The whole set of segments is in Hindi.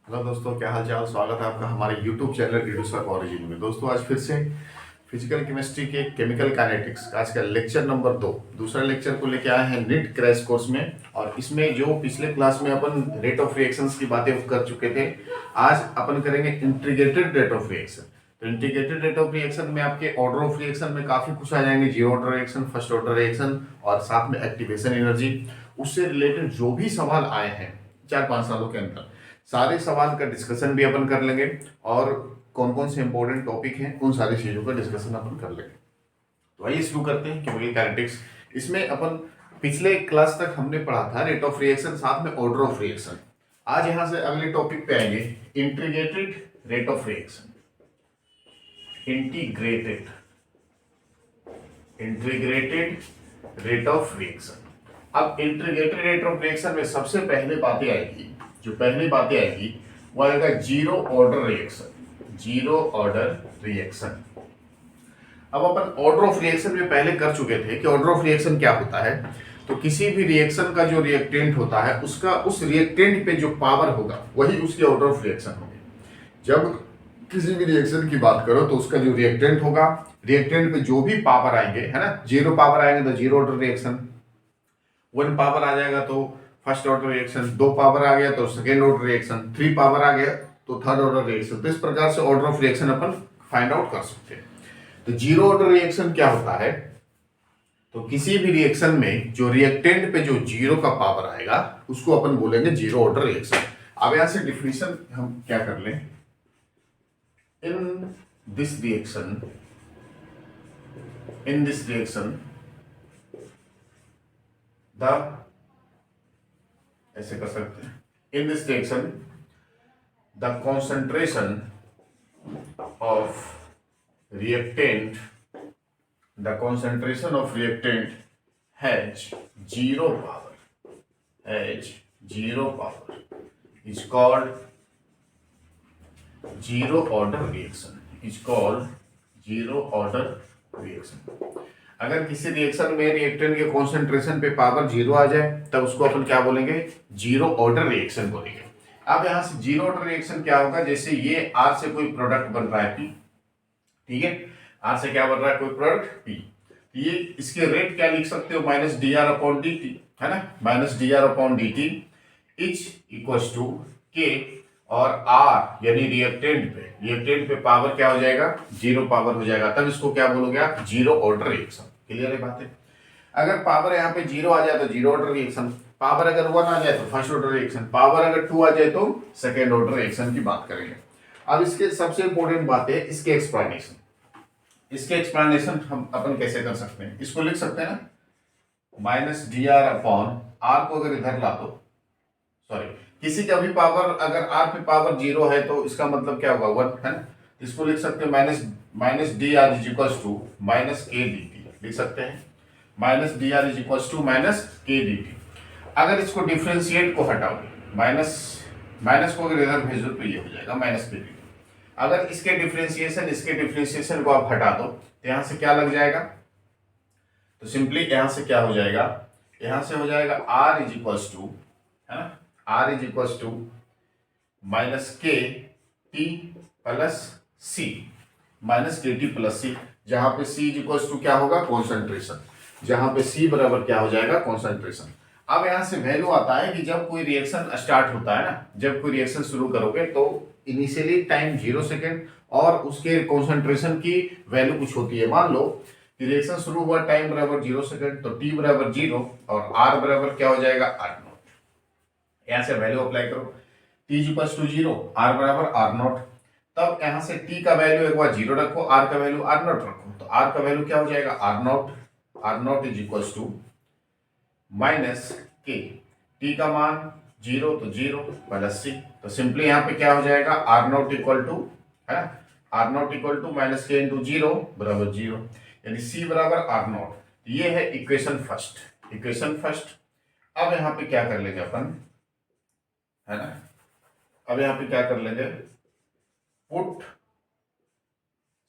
हेलो दोस्तों, क्या हाल चाल। स्वागत है आपका हमारे यूट्यूब चैनल डिड्यूसर ओरिजिन में। दोस्तों, आज फिर से फिजिकल केमिस्ट्री के केमिकल काइनेटिक्स आज का लेक्चर नंबर 2 दूसरा लेक्चर को लेके आए हैं नीट क्रैश कोर्स में। और इसमें जो पिछले क्लास में अपन रेट ऑफ रिएक्शंस की बातें कर चुके थे, आज अपन करेंगे इंटीग्रेटेड रेट ऑफ रिएक्शन। तो इंटीग्रेटेड रेट ऑफ रिएक्शन में आपके ऑर्डर ऑफ रिएक्शन में काफी कुछ आ जाएंगे, zero order reaction, first order reaction और साथ में एक्टिवेशन एनर्जी। उससे रिलेटेड जो भी सवाल आए हैं 4-5 सालों के अंदर, सारे सवाल का डिस्कशन भी अपन कर लेंगे और कौन कौन से इंपॉर्टेंट टॉपिक हैं उन सारी चीजों का डिस्कशन अपन कर लेंगे। तो आइए शुरू करते हैं केमिकल काइनेटिक्स। इसमें अपन पिछले क्लास तक हमने पढ़ा था रेट ऑफ रिएक्शन साथ में ऑर्डर ऑफ रिएक्शन। आज यहां से अगले टॉपिक पे आएंगे integrated rate of reaction. Integrated integrated rate of reaction. अब इंटीग्रेटेड रेट ऑफ रिएक्शन में सबसे पहले बातें आएगी, जो पहली बातें आएगी वो आएगा zero order reaction. Zero order reaction. अब अपन ऑर्डर ऑफ रिएक्शन में पहले कर चुके थे कि ऑर्डर ऑफ रिएक्शन क्या होता है। तो किसी भी रिएक्शन का जो रिएक्टेंट होता है उसका उस रिएक्टेंट पे जो पावर होगा वही उसकी ऑर्डर ऑफ रिएक्शन होगी। जब किसी भी रिएक्शन की बात करो तो उसका जो रिएक्टेंट होगा, रिएक्टेंट पे जो भी पावर आएंगे, है ना, जीरो पावर आएंगे तो जीरो ऑर्डर रिएक्शन, 1 पावर आ जाएगा तो फर्स्ट ऑर्डर रिएक्शन, 2 पावर आ गया तो सेकेंड ऑर्डर रिएक्शन, 3 पावर आ गया तो थर्ड ऑर्डर रिएक्शन। तो इस प्रकार से order of reaction upon find out कर सकते हैं। तो जीरो ऑर्डर रिएक्शन क्या होता है? तो किसी भी रिएक्शन में जो रिएक्टेंट पे जो जीरो का पावर आएगा उसको अपन बोलेंगे जीरो ऑर्डर रिएक्शन। अब यहां से डिफिनेशन हम क्या कर लें, इन दिस रिएक्शन द, ऐसे कर सकते हैं, in this reaction the concentration of reactant has zero power is called zero order reaction। अगर किसी रिएक्शन में रिएक्टेंट के कॉन्सेंट्रेशन पे पावर जीरो आ जाए तब उसको अपन क्या बोलेंगे, जीरो ऑर्डर रिएक्शन बोलेंगे। अब यहां से जीरो ऑर्डर रिएक्शन क्या होगा, जैसे ये आर से कोई प्रोडक्ट बन रहा है पी, ठीक है, आर से क्या बन रहा है, कोई प्रोडक्ट पी। ये इसके रेट क्या लिख सकते हो, minus D R upon D T, है ना, minus D R upon D T is equal to K, और आर यानी रिएक्टेंट पे पावर क्या हो जाएगा, जीरो पावर हो जाएगा, तब इसको क्या बोलोगे आप, जीरो ऑर्डर रिएक्शन। क्लियर है बात है? अगर पावर यहाँ पे जीरो आ जाए तो जीरो ऑर्डर रिएक्शन, पावर अगर 1 आ जाए तो फर्स्ट ऑर्डर रिएक्शन, पावर अगर 2 आ जाए तो सेकेंड ऑर्डर रिएक्शन की बात करेंगे। अब इसके सबसे इंपॉर्टेंट बात है इसके एक्सप्लेनेशन। इसके एक्सप्लेनेशन हम अपन कैसे कर सकते हैं, इसको लिख सकते हैं ना, minus D R upon R को अगर इधर ला दो, सॉरी, किसी का भी पावर अगर आर पे पावर जीरो है तो इसका मतलब क्या होगा, 1, है ना। इसको लिख सकते हैं minus D R is equal to minus K D T, लिख सकते हैं minus D R is equal to minus K D T. अगर इसको डिफ्रेंशिएट को हटाओगे, माइनस को अगर इधर भेजो तो ये हो जाएगा माइनस के डी टी। अगर इसके डिफ्रेंशिएशन को आप हटा दो तो यहां से क्या लग जाएगा, तो सिंपली यहां से क्या हो जाएगा, यहां से हो जाएगा आर इज इक्वल टू, है ना, R is equal to minus K T plus C, minus K T plus C, जहां पे सी इज इक्वल टू क्या होगा, कॉन्सेंट्रेशन, जहां पे सी बराबर क्या हो जाएगा, कॉन्सेंट्रेशन। अब यहां से वैल्यू आता है कि जब कोई रिएक्शन स्टार्ट होता है ना, जब कोई रिएक्शन शुरू करोगे तो इनिशियली टाइम 0 सेकेंड और उसके कॉन्सेंट्रेशन की वैल्यू कुछ होती है। मान लो कि रिएक्शन शुरू हुआ टाइम बराबर 0 सेकेंड, तो टी बराबर 0 और आर बराबर क्या हो जाएगा, आर नॉट। यहां से वैल्यू अप्लाई करो, T is equal to 0, R बराबर आर नॉट। तब यहां से टी का वैल्यू एक बार 0 रखो, आर का वैल्यू आर नॉट रखो, तो आर का वैल्यू क्या हो जाएगा, R not is equal to minus K, T का मान 0 तो 0 प्लस सी, तो सिंपली यहाँ पे क्या हो जाएगा, आर नॉट इक्वल टू, है ना, R naught equal to minus K into 0 बराबर 0, यानी सी बराबर आर नॉट। ये है इक्वेशन फर्स्ट। अब यहाँ पे क्या कर लेंगे अपन, है ना, अब यहाँ पे क्या कर लेंगे, put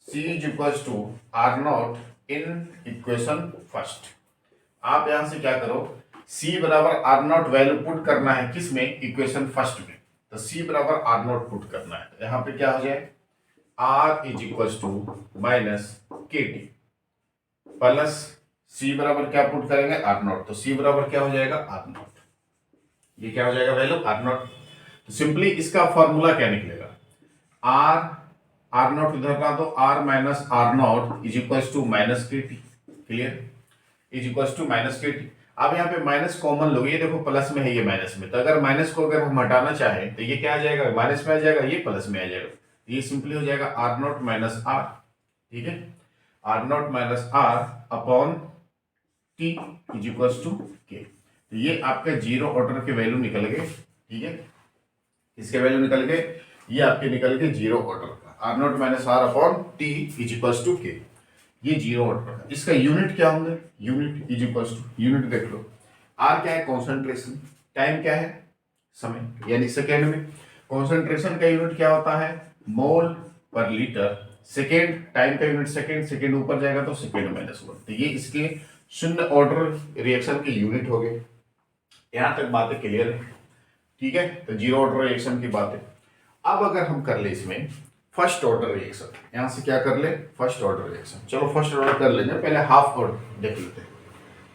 C is equal to R naught in equation first. आप यहां से क्या करो, C बराबर आर नॉट वैल्यू पुट करना है किसमें, इक्वेशन फर्स्ट में। तो सी बराबर आर नॉट पुट करना है। यहां पे क्या हो जाए, R is equal to minus K T plus C बराबर क्या पुट करेंगे, आर नॉट। तो सी बराबर क्या हो जाएगा, आर नॉट। ये क्या हो जाएगा वैल्यू, आर नॉट। तो सिंपली इसका फॉर्मूला क्या निकलेगा, आर आर नॉट इधर का, तो R minus R not is equal to minus K T. Clear, is equal to minus K T. अब यहाँ पे माइनस कॉमन लोगे, ये देखो प्लस में है, ये माइनस में, तो अगर माइनस को अगर हम हटाना चाहें तो ये क्या आ जाएगा, माइनस में आ जाएगा, ये प्लस में आ जाएगा। ये सिंपली हो जाएगा आर नॉट माइनस आर। ठीक है, R naught minus R upon T is equal to K. तो ये आपके जीरो ऑर्डर के वैल्यू निकल गए। ठीक है, इसके वैल्यू निकल गए, ये आपके निकल गए जीरो ऑर्डर का, R naught minus R upon T is equal to K. ये जीरो ऑर्डर का, इसका यूनिट क्या होंगे, unit is equal to, unit देख लो, आर क्या है कॉन्सेंट्रेशन, टाइम क्या है समय यानी सेकेंड में, कॉन्सेंट्रेशन का यूनिट क्या होता है मोल पर लीटर, सेकेंड टाइम का यूनिट सेकेंड, सेकेंड ऊपर जाएगा तो सेकेंड माइनस वन। तो ये इसके शून्य ऑर्डर रिएक्शन के यूनिट हो गए। यहां तक बातें क्लियर है। ठीक है, तो जीरो ऑर्डर रिएक्शन की बात है। अब अगर हम कर ले इसमें फर्स्ट ऑर्डर रिएक्शन, यहां से क्या कर ले, फर्स्ट ऑर्डर रिएक्शन। चलो फर्स्ट ऑर्डर कर लेंगे, पहले हाफ ऑर्डर देख लेते हैं,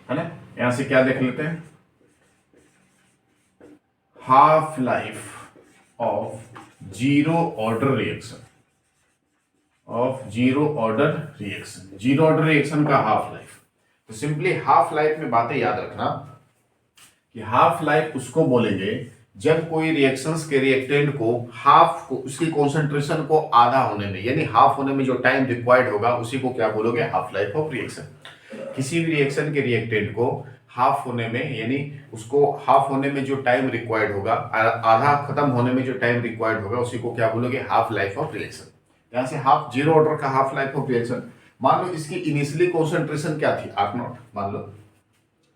है ना। यहां से क्या देख लेते हैं, half life of zero order reaction, of zero order reaction, zero order reaction का हाफ लाइफ। तो सिंपली हाफ लाइफ में बातें याद रखना कि हाफ लाइफ उसको बोलेंगे जब कोई रिएक्शंस के रिएक्टेंट को हाफ को, उसकी कॉन्सेंट्रेशन को आधा होने में यानी हाफ होने में जो टाइम रिक्वायर्ड होगा उसी को क्या बोलोगे, हाफ लाइफ ऑफ रिएक्शन। किसी भी रिएक्शन के रिएक्टेंट को हाफ होने में यानी उसको हाफ होने में जो टाइम रिक्वायर्ड होगा, आधा खत्म होने में जो टाइम रिक्वायर्ड होगा उसी को क्या बोलोगे, हाफ लाइफ ऑफ रिएक्शन। यहां से हाफ जीरो ऑर्डर का हाफ लाइफ ऑफ रिएक्शन, मान लो इसकी इनिशियली कॉन्सेंट्रेशन क्या थी, आर नॉट। मान लो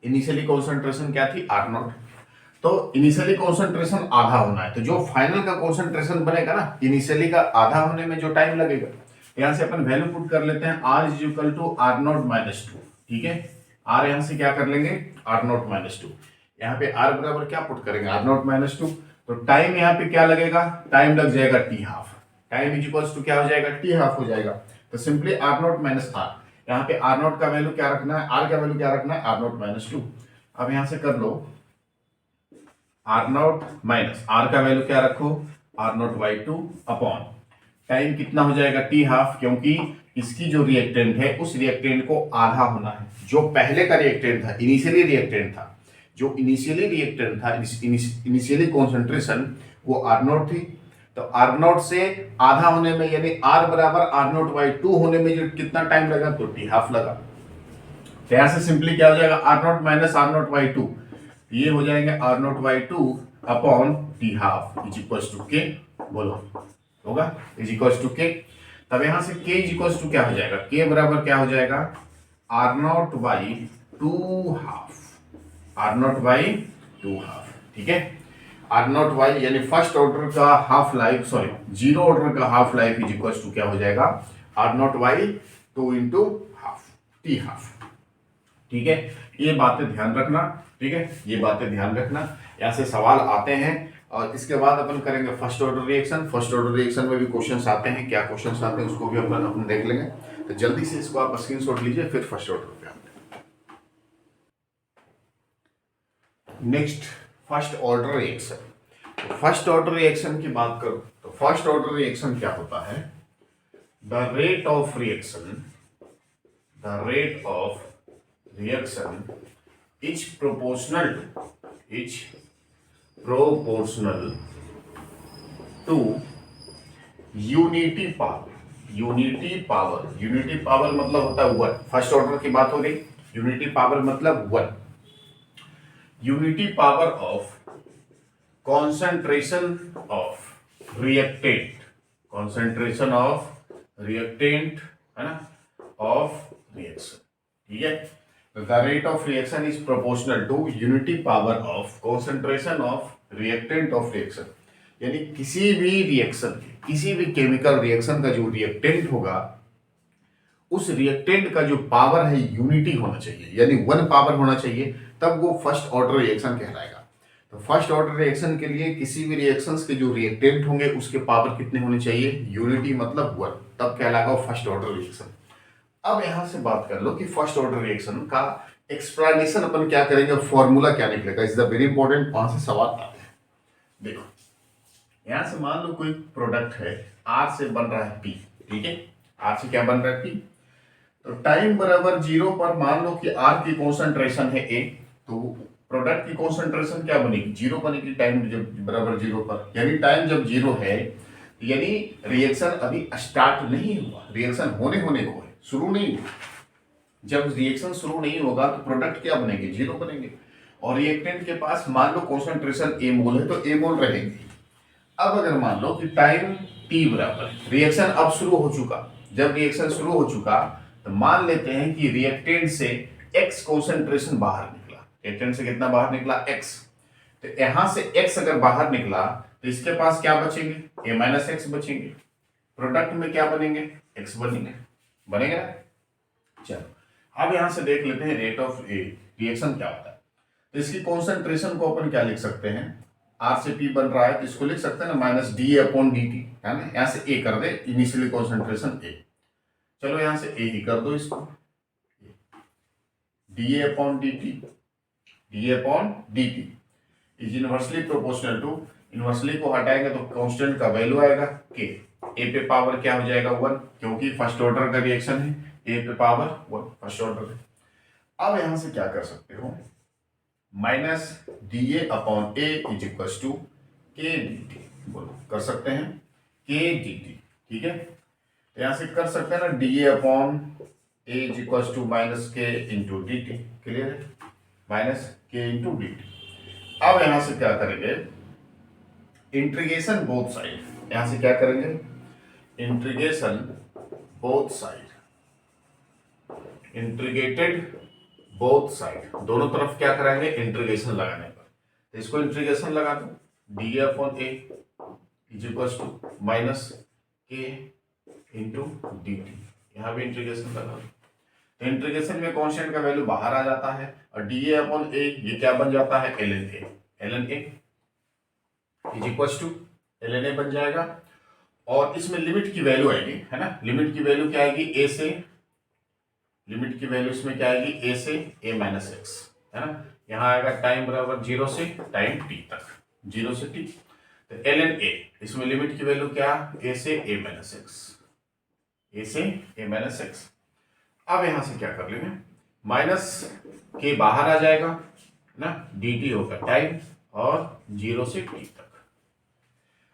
इनिशियली कॉन्सेंट्रेशन क्या थी, आर नॉट। तो इनिशियली कॉन्सेंट्रेशन आधा होना है, तो जो फाइनल का कॉन्सेंट्रेशन बनेगा ना, इनिशियली का आधा होने में जो टाइम लगेगा, यहां से अपन वैल्यू पुट कर लेते हैं, R is equal to R naught minus two. ठीक है, आर यहां से क्या कर लेंगे, आर नॉट माइनस टू। यहाँ पे आर बराबर क्या पुट करेंगे, आर नॉट माइनस टू। तो टाइम यहाँ पे क्या लगेगा, टाइम लग जाएगा T half, time is equal to क्या हो जाएगा, टी हाफ हो जाएगा। तो simply R naught minus R, यहाँ पे आर नॉट का वैल्यू क्या रखना है, आर का वैल्यू क्या रखना है, आर नॉट माइनस टू। अब यहां से कर लो आर नॉट माइनस आर का वैल्यू क्या रखो, R not by two upon time कितना हो जाएगा, टी हाफ, क्योंकि इसकी जो रिएक्टेंट है उस रिएक्टेंट को आधा होना है। जो पहले का रिएक्टेंट था, इनिशियली रिएक्टेंट था, जो इनिशियली रिएक्टेंट था, इनिशियली कॉन्सेंट्रेशन वो आर नॉट थी। तो आर नॉट से आधा होने में यानी आर बराबर आर नॉट बाई टू होने में जो कितना टाइम लगा, तो टी हाफ लगा। तो यहां से सिंपली क्या हो जाएगा, R naught minus R not by two, ये हो जाएंगे R not by two upon T half is equal to K, बोलो होगा इज इक्वल टू के। तब यहां से के इज इक्वल टू क्या हो जाएगा, के बराबर क्या हो जाएगा, R not by two half, R not by two half. ठीक है, आर नॉट बाई यानी फर्स्ट ऑर्डर का half life, sorry zero order का half life is equal to क्या हो जाएगा, R not by two into half, T half. ठीक है, ये बातें ध्यान रखना। ठीक है, ये बातें ध्यान रखना, यहाँ से सवाल आते हैं। और इसके बाद अपन करेंगे first order reaction. First order reaction में भी क्वेश्चंस आते हैं, क्या क्वेश्चंस आते हैं उसको भी अपन देख लेंगे। तो जल्दी से इसको आप स्क्रीनशॉट लीजिए, फिर फर्स्ट ऑर्डर पे आते हैं। Next first order reaction. First order reaction की बात करो तो फर्स्ट ऑर्डर रिएक्शन क्या होता है, the rate of reaction, the rate of reaction is proportional to unity power। Unity power मतलब होता है वन। फर्स्ट ऑर्डर की बात हो रही, यूनिटी पावर मतलब one. Unity power of concentration of reactant, concentration of reactant है ना, ऑफ रिएक्शन। ठीक है, the rate of reaction is proportional to unity power of concentration of reactant of reaction। यानी किसी भी रिएक्शन, किसी भी केमिकल रिएक्शन का जो रिएक्टेंट होगा उस रिएक्टेंट का जो पावर है यूनिटी होना चाहिए, यानी वन पावर होना चाहिए, तब वो फर्स्ट ऑर्डर रिएक्शन कहलाएगा। तो तो फर्स्ट ऑर्डर रिएक्शन के लिए किसी भी रिएक्शंस के जो रिएक्टेंट होंगे उसके पावर कितने होने चाहिए, यूनिटी मतलब 1, तब कहलाएगा फर्स्ट ऑर्डर रिएक्शन। अब यहां से बात कर लो कि फर्स्ट ऑर्डर रिएक्शन का एक्सप्लेनेशन अपन क्या करेंगे, फॉर्मूला क्या निकलेगा, इज द वेरी इंपॉर्टेंट, वहां से सवाल आते हैं। देखो यहां से मान लो कोई प्रोडक्ट है, आर से बन रहा है पी, ठीक है, आर से क्या बन रहा है पी, तो टाइम बराबर 0 पर मान लो कि आर की कॉन्सेंट्रेशन है ए, तो प्रोडक्ट की कॉन्सेंट्रेशन क्या बनेगी, 0 बनेगी टाइम जब बराबर 0 पर, यानी टाइम जब 0 है यानी रिएक्शन अभी स्टार्ट नहीं हुआ, रिएक्शन होने को है, शुरू नहीं हुआ। जब रिएक्शन शुरू नहीं होगा तो प्रोडक्ट क्या बनेंगे, 0 बनेंगे, और रिएक्टेंट के पास मान लो कॉन्सेंट्रेशन ए मोल है तो ए मोल रहेंगे। अब अगर मान लो कि टाइम टी बराबर रिएक्शन अब शुरू हो चुका, जब रिएक्शन शुरू हो चुका तो मान लेते हैं कि रिएक्टेंट से एक्स कॉन्सेंट्रेशन बाहर निकला, रिएक्टेंट से कितना बाहर निकला, एक्स, तो यहां से एक्स अगर बाहर निकला तो इसके पास क्या बचेंगे, ए माइनस एक्स बचेंगे, प्रोडक्ट में क्या बनेंगे, एक्स बनेंगे, बनेगा ना। चलो अब यहां से देख लेते हैं रेट ऑफ ए रिएक्शन क्या होता है। तो इसकी कॉन्सेंट्रेशन को अपन क्या लिख सकते हैं, आर से पी बन रहा है तो इसको लिख सकते हैं ना minus D upon D T, है ना, यहां से ए कर दे, इनिशियली कॉन्सेंट्रेशन ए, चलो यहां से ए ही कर दो इसको, D A upon D T, D A upon D T is inversely proportional to, inversely को हटाएंगे तो कांस्टेंट का वैल्यू आएगा के, ए पे पावर क्या हो जाएगा 1, क्योंकि फर्स्ट ऑर्डर का रिएक्शन है, ए पे पावर 1 फर्स्ट ऑर्डर है। अब यहां से क्या कर सकते हो, minus D A upon A is equal to K D T, बोलो कर सकते हैं के डी टी, ठीक है, तो यहां से कर सकते हैं ना D A upon A is equal to minus K into D T, clear है, minus K into D T. अब यहां से क्या करेंगे, इंटीग्रेशन बोथ साइड, यहां से क्या करेंगे, integration both side, integrated both side, दोनों तरफ क्या कराएंगे, इंटीग्रेशन लगाने पर, तो इसको इंटीग्रेशन लगा दो, D upon A is equal to minus K into D T, यहां भी इंटीग्रेशन लगा दो, तो इंटीग्रेशन में कांस्टेंट का वैल्यू बाहर आ जाता है, और डी ए अपॉन ए ये क्या बन जाता है, L N A, L N A is equal to L N A बन जाएगा, और इसमें लिमिट की वैल्यू आएगी, है ना, लिमिट की वैल्यू क्या आएगी, ए से, लिमिट की वैल्यू इसमें क्या आएगी, ए से ए माइनस एक्स, है ना, यहाँ आएगा टाइम बराबर 0 से टाइम टी तक, 0 से टी, तो एल एन ए, इसमें लिमिट की वैल्यू क्या, ए से ए माइनस एक्स, ए से ए माइनस एक्स। अब यहां से क्या कर लेंगे, माइनस के बाहर आ जाएगा ना, डी टी होगा टाइम, और 0 से टी तक।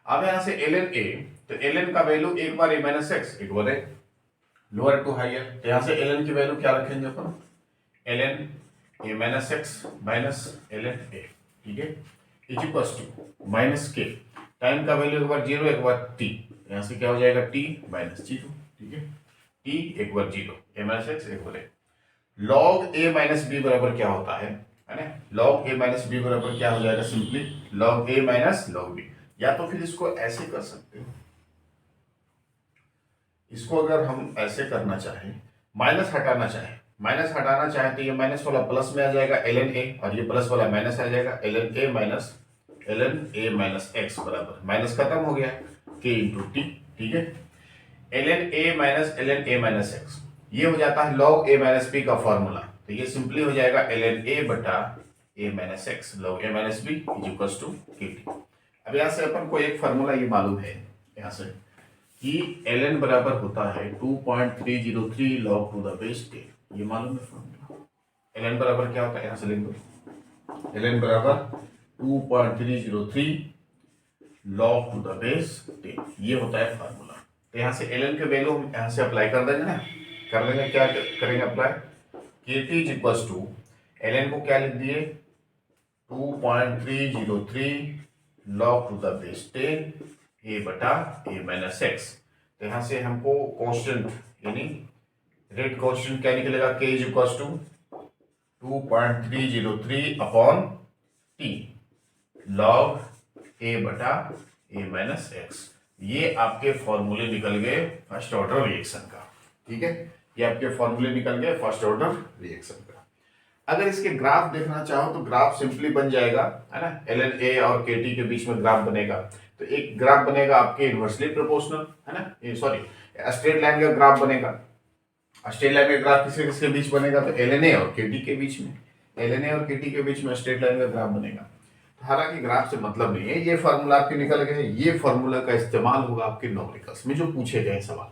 अब यहां से एल एन ए, तो एल एन का वैल्यू एक बार ए माइनस एक्स, एक बार है लोअर टू हायर, तो यहां से एल एन की वैल्यू क्या रखेंगे अपन, L N A minus X minus L N A, ठीक है, is equal to minus K, time का वैल्यू एक बार 0 एक बार टी, यहां से क्या हो जाएगा टी माइनस 0, ठीक है, टी एक बार 0, ए माइनस एक्स एक बार, लॉग ए माइनस बी बराबर क्या होता है ना, लॉग ए माइनस बी बराबर क्या हो जाएगा, simply log A minus log B, या तो फिर इसको ऐसे कर सकते हो, इसको अगर हम ऐसे करना चाहें, माइनस हटाना चाहें तो ये माइनस वाला प्लस में आ जाएगा एल एन ए, और ये प्लस वाला माइनस आ जाएगा L N A minus X बराबर, माइनस खत्म हो गया के इंटू टी, ठीक है, L N A minus X, ये हो जाता है लॉग ए माइनस बी का फॉर्मूला, तो ये सिंपली हो जाएगा एल एन ए बटा A minus X log A minus B is equal to K T. अब यहाँ से अपन को एक फॉर्मूला ये मालूम है यहाँ से कि एल एन बराबर होता है 2.303 लॉग टू द बेस 10, ये मालूम है फॉर्मूला, एल एन बराबर क्या होता है, यहाँ से लिख दो, एल एन बराबर 2.303 लॉग टू द बेस 10, ये होता है फॉर्मूला। तो यहाँ से एल एन के वैल्यू हम यहाँ से अप्लाई कर देंगे ना, कर देंगे, क्या करेंगे apply, K T is equal to L N को क्या लिख दिए 2.303 log to the base 10 A बटा ए माइनस एक्स, तो यहाँ से हमको कांस्टेंट यानी रेट कांस्टेंट क्या निकलेगा, K is equal to 2.303 upon T log A बटा ए माइनस एक्स, ये आपके फॉर्मूले निकल गए फर्स्ट ऑर्डर रिएक्शन का, ठीक है, ये आपके फॉर्मूले निकल गए फर्स्ट ऑर्डर रिएक्शन का। अगर इसके ग्राफ देखना चाहो तो ग्राफ सिंपली बन जाएगा, है ना, ln a और kt के बीच में ग्राफ बनेगा। तो एक ग्राफ बनेगा आपके इनवर्सली प्रोपोर्शनल, है ना, सॉरी स्ट्रेट लाइन का ग्राफ बनेगा। स्ट्रेट लाइन का ग्राफ किसके किसके बीच बनेगा, तो ln a और kt के बीच में, ln a और kt के बीच में स्ट्रेट लाइन का ग्राफ बनेगा। हालांकि ग्राफ से मतलब नहीं है, ये फार्मूला आपके निकल गए, ये फार्मूला का इस्तेमाल होगा आपके न्यूमेरिकल्स में जो पूछे गए सवाल।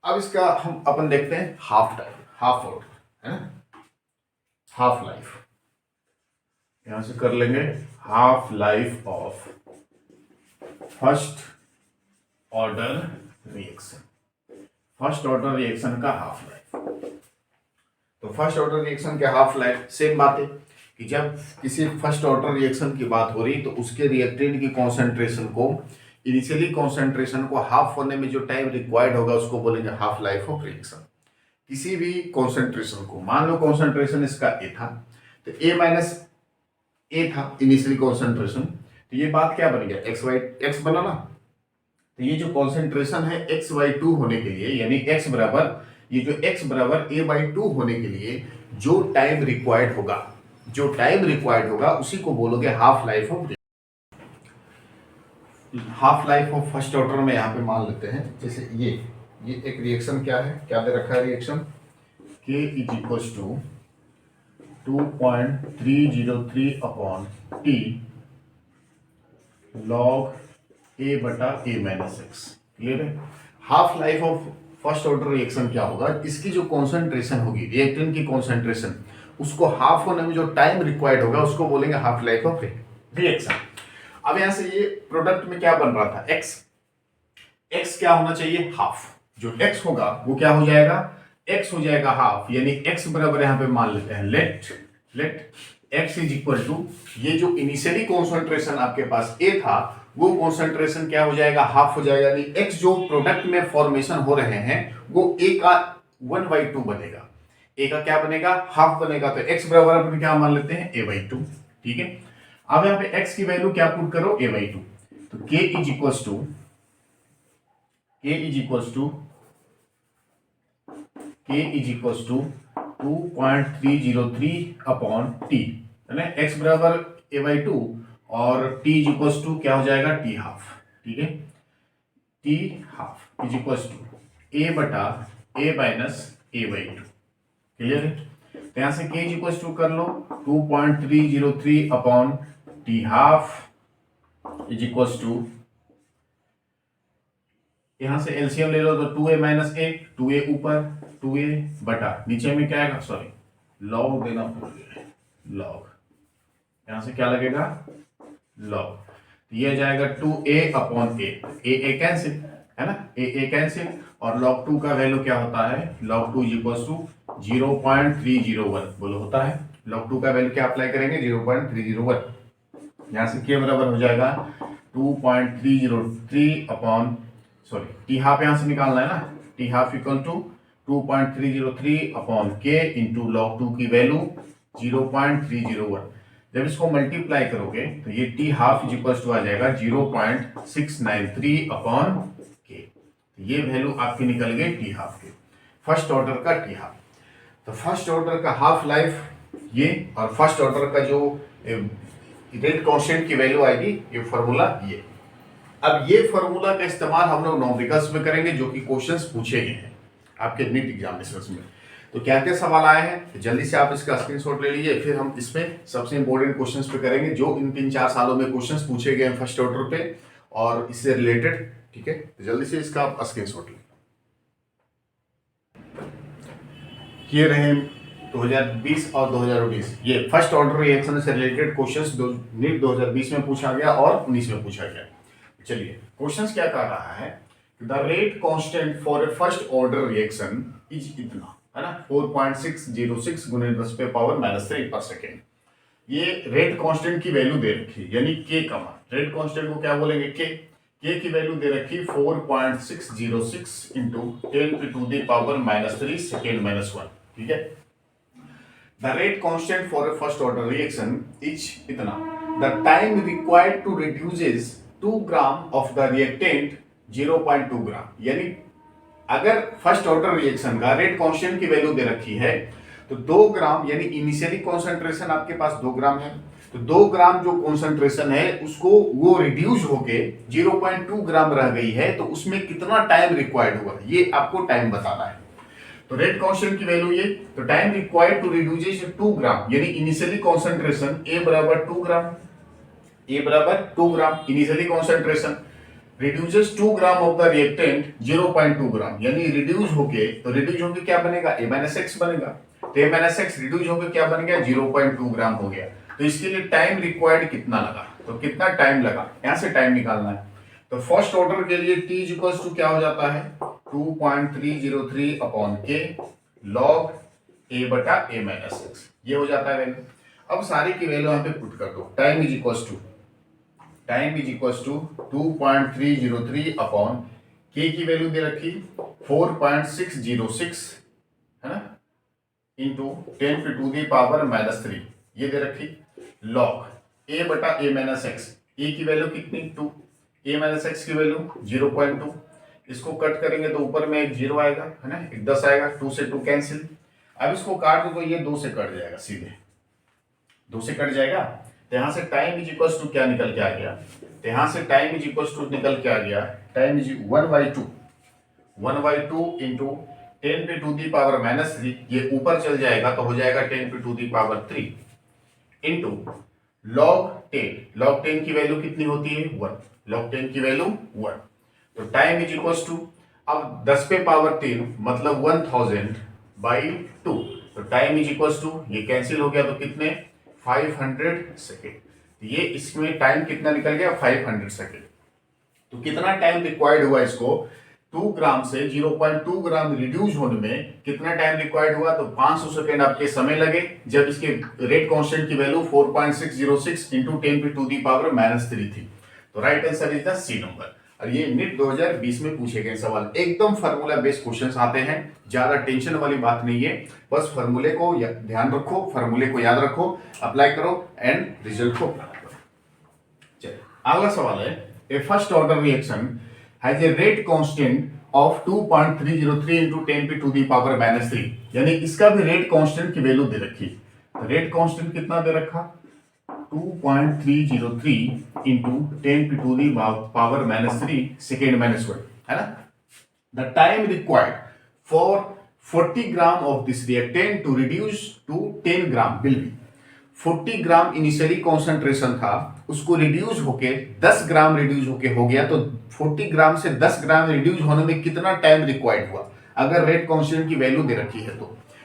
अब इसका हम अपन देखते हैं हाफ टाइम, हाफ ऑर्डर, है ना, हाफ लाइफ, यहां से कर लेंगे half life of first order reaction, first order reaction का हाफ लाइफ। तो फर्स्ट ऑर्डर रिएक्शन के हाफ लाइफ सेम बात है कि जब किसी फर्स्ट ऑर्डर रिएक्शन की बात हो रही तो उसके रिएक्टेंट की कॉन्सेंट्रेशन को, इनिशियली कॉन्सेंट्रेशन को हाफ होने में जो टाइम रिक्वायर्ड होगा उसको बोलेंगे हाफ लाइफ ऑफ रिएक्शन। किसी भी कॉन्सेंट्रेशन को, मान लो कॉन्सेंट्रेशन इसका ए था, तो ए माइनस ए था इनिशियली कॉन्सेंट्रेशन, तो ये बात क्या बन गया, एक्स वाई एक्स बना ना। तो ये जो कॉन्सेंट्रेशन है एक्स बाई टू होने के लिए, यानी एक्स बराबर, ये जो एक्स बराबर ए बाई टू होने के लिए जो टाइम रिक्वायर्ड होगा, जो टाइम रिक्वायर्ड होगा उसी को बोलोगे half life of, half life of first order में यहाँ पे मान लेते हैं। जैसे ये एक रिएक्शन क्या है, क्या दे रखा है reaction, K is equals to 2.303 upon T log A बटा ए माइनस एक्स। क्लियर है। Half life of first order reaction क्या होगा, इसकी जो कॉन्सेंट्रेशन होगी, रिएक्टेंट की कॉन्सेंट्रेशन, उसको हाफ होने में जो टाइम रिक्वायर्ड होगा उसको बोलेंगे हाफ लाइफ ऑफ रिएक्शन। अब यहां से ये प्रोडक्ट में क्या बन रहा था, एक्स क्या होना चाहिए, हाफ। जो एक्स होगा वो क्या हो जाएगा, एक्स हो जाएगा हाफ, यानी एक्स बराबर यहां पे मान लेते हैं let X is equal to, ये जो इनिशियली कॉन्सेंट्रेशन आपके पास ए था वो कॉन्सेंट्रेशन क्या हो जाएगा, हाफ हो जाएगा, यानी एक्स जो प्रोडक्ट में फॉर्मेशन हो रहे हैं वो ए का 1/2 बनेगा, ए का क्या बनेगा, हाफ बनेगा। तो एक्स बराबर अपन क्या मान लेते हैं, a/2। ठीक है। अब यहाँ पे x की वैल्यू क्या पुट करो, a/2। तो k is equals to 2.303 upon T, है ना, x बराबर a/2 और t इज इक्वल्स टू क्या हो जाएगा, t हाफ। ठीक है, t half is equals to a बटा a माइनस a/2। क्लियर है। तो यहां से k इज इक्वल्स टू कर लो 2.303 upon T half is equals to, यहां से एलसीएम ले लो तो 2a माइनस a, 2a ऊपर 2a बटा नीचे में क्या आएगा, सॉरी लॉग देना भूल गए, लॉग, यहां से क्या लगेगा लॉग, ये जाएगा 2a अपॉन a कैंसिल, है ना, a कैंसिल, और log 2 का वैल्यू क्या होता है, log 2 इक्वल्स टू 0.301 बोलो होता है। log 2 का वैल्यू क्या अप्लाई करेंगे, 0.301, यहां से k बराबर हो जाएगा 2.303 अपॉन, सॉरी टी हाफ यहां से निकालना है ना, T half equal to 2.303 upon k into log 2 की वैल्यू 0.301। जब इसको मल्टीप्लाई करोगे तो ये T half is equal to आ जाएगा 0.693 अपॉन k। ये वैल्यू आपकी निकल गई टी हाफ की, फर्स्ट ऑर्डर का टी हाफ। तो फर्स्ट ऑर्डर का हाफ लाइफ ये, और फर्स्ट ऑर्डर का जो रेट कांस्टेंट की वैल्यू आएगी, ये फॉर्मूला ये। अब ये फॉर्मूला का इस्तेमाल हम लोग न्यूमेरिकल्स में करेंगे जो कि क्वेश्चंस पूछे गए हैं आपके नीट एग्जामिनेशंस में। तो क्या क्या सवाल आए हैं, तो जल्दी से आप इसका स्क्रीनशॉट ले लीजिए, फिर हम इसमें सबसे इंपॉर्टेंट क्वेश्चंस पे करेंगे जो इन 3-4 सालों में क्वेश्चंस पूछे गए हैं फर्स्ट ऑर्डर पे और इससे रिलेटेड। ठीक है, तो जल्दी से इसका आप स्क्रीनशॉट लें। ये रहे 2020 और 2019 ये फर्स्ट ऑर्डर रिएक्शन से रिलेटेड क्वेश्चंस नीट 2020 में पूछा गया और 19 में पूछा गया। चलिए क्वेश्चंस क्या कर रहा है, the rate constant for a first order reaction is इतना, है ना, 4.606 गुने 10⁻³ पर सेकेंड। ये रेट कांस्टेंट की वैल्यू दे रखी, यानी k का मान, रेट कांस्टेंट को क्या बोलेंगे, k की वैल्यू दे रखी 4.606 इंटू 10⁻³ सेकेंड -1। ठीक है। The rate constant for a first order reaction is इतना, the time required to reduces 2 gram of the reactant 0.2 gram. यानी अगर फर्स्ट ऑर्डर रिएक्शन का रेट कांस्टेंट की वैल्यू दे रखी है तो 2 ग्राम यानी इनिशियली कॉन्सेंट्रेशन आपके पास 2 ग्राम है, तो 2 ग्राम जो कॉन्सेंट्रेशन है उसको वो रिड्यूस होके 0.2 ग्राम रह गई है, तो उसमें कितना टाइम रिक्वायर्ड हुआ ये आपको टाइम बताना है। तो रेट कांस्टेंट की वैल्यू ये, तो टाइम रिक्वायर्ड टू रिड्यूस 2 ग्राम यानी इनिशियली कॉन्सेंट्रेशन ए बराबर 2 ग्राम, ए बराबर 2 gram initially concentration reduces 2 gram of the reactant 0.2 gram यानी रिड्यूस होके क्या बनेगा A-X बनेगा, तो A-X रिड्यूस होके क्या बन गया 0.2 ग्राम हो गया। तो इसके लिए टाइम रिक्वायर्ड कितना लगा, तो कितना टाइम लगा यहां से टाइम निकालना है। तो फर्स्ट ऑर्डर के लिए T इक्वल्स टू क्या हो जाता है 2.303 अपॉन K log A बटा A-X ये हो जाता है वैल्यू। अब सारी की वैल्यू यहां पे पुट कर दो। Time is equals to 2.303 upon K की वैल्यू दे रखी 4.606 है ना इंटू 10⁻³ ये दे रखी log A बटा A-X। A की वैल्यू कितनी 2, A-X की वैल्यू 0.2, इसको कट करेंगे तो ऊपर में एक 0 आएगा है ना, एक 10 आएगा, 2 से 2 कैंसिल। अब इसको काट दो तो ये 2 से कट जाएगा, सीधे 2 से कट जाएगा। तो यहां से टाइम इज इक्वल्स टू क्या निकल के आ गया, तो यहां से टाइम इज इक्वल्स टू निकल के आ गया टाइम इज 1/2 इंटू 10⁻³ ये ऊपर चल जाएगा तो हो जाएगा 10⁻³ इंटू log 10 की वैल्यू कितनी होती है 1, log 10 की वैल्यू 1। तो टाइम इज इक्वल्स टू अब 10⁻³ मतलब 1000/2, तो टाइम इज इक्वल्स टू ये कैंसिल हो गया तो कितने 500 सेकेंड। ये इसमें टाइम कितना निकल गया 500 सेकेंड। तो कितना टाइम रिक्वायर्ड हुआ इसको 2 ग्राम से 0.2 ग्राम रिड्यूस होने में कितना टाइम रिक्वायर्ड हुआ, तो 500 सेकेंड आपके समय लगे जब इसके रेट कांस्टेंट की वैल्यू 4.606 इंटू 10⁻³ थी। तो right answer is the C number. और ये नीट 2020 में पूछे गए सवाल, एकदम फार्मूला बेस्ड क्वेश्चंस आते हैं, ज्यादा टेंशन वाली बात नहीं है, बस फार्मूले को ध्यान रखो, फार्मूले को याद रखो, अप्लाई करो एंड रिजल्ट को अप्लाई करो। चलिए अगला सवाल है, a first order reaction has a rate constant of 2.303 into 10⁻³ यानी इसका भी रेट कांस्टेंट की वैल्यू दे रखी। तो रेट कांस्टेंट कितना दे रखा 2.303 इंटू 10⁻³ सेकेंड माइनस 1 है ना। The time required for 40 gram of this reactant to reduce to 10 gram will be 40 gram initially concentration था, उसको रिड्यूस होके 10 ग्राम रिड्यूस होके हो गया, तो 40 ग्राम से 10 ग्राम रिड्यूस होने में कितना टाइम रिक्वायर्ड हुआ अगर रेट कांस्टेंट की वैल्यू दे रखी है।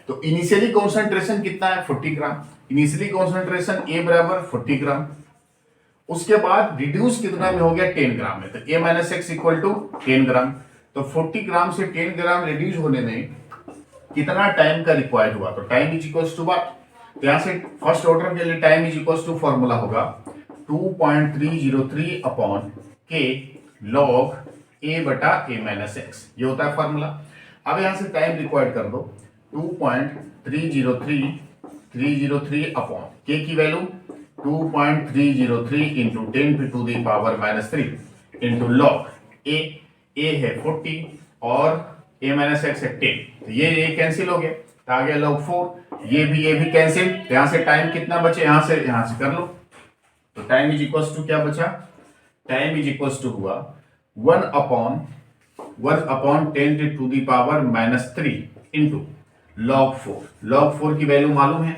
तो इनिशियली कॉन्सेंट्रेशन कितना है 40 ग्राम, इनिशियली कॉन्सेंट्रेशन A बराबर 40 ग्राम, उसके बाद रिड्यूस कितना में हो गया 10 ग्राम में, तो A-X इक्वल टू 10 ग्राम। तो 40 ग्राम से 10 ग्राम रिड्यूस होने में कितना टाइम का रिक्वायर्ड हुआ, तो time is equals to what, तो यहां से फर्स्ट ऑर्डर के लिए time is equals to formula होगा 2.303 अपॉन K log A बटा A-X ये होता है फॉर्मूला। अब यहां से टाइम रिक्वायर्ड कर दो 2.303 अपॉन K की value 2.303 into 10⁻³ into log A है 40 और A-X है 10, तो ये कैंसिल हो गया, तो आ गया log 4, ये भी कैंसिल, तो यहां से टाइम कितना बचे यहां से कर लो। तो टाइम इज इक्वल्स टू क्या बचा, टाइम इज इक्वल्स टू हुआ 1 अपॉन 10⁻³ इंटू log 4 की वैल्यू मालूम है,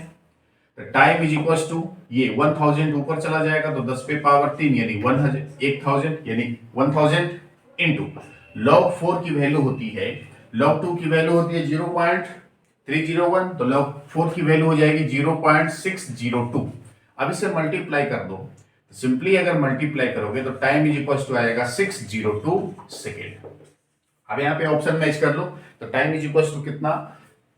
तो टाइम इज इक्वल्स टू ये 1000 ऊपर चला जाएगा तो 10⁻³ यानी 1000 यानी 1000 इंटू log 4 की वैल्यू होती है, log 2 की वैल्यू होती है 0.301, तो log 4 की वैल्यू हो जाएगी 0.602। अब इसे मल्टीप्लाई कर दो, तो सिंपली अगर मल्टीप्लाई करोगे तो टाइम इज इक्वल्स टू आएगा 602 सेकेंड। अब यहाँ पे ऑप्शन मैच कर लो, तो टाइम इज इक्वल्स टू कितना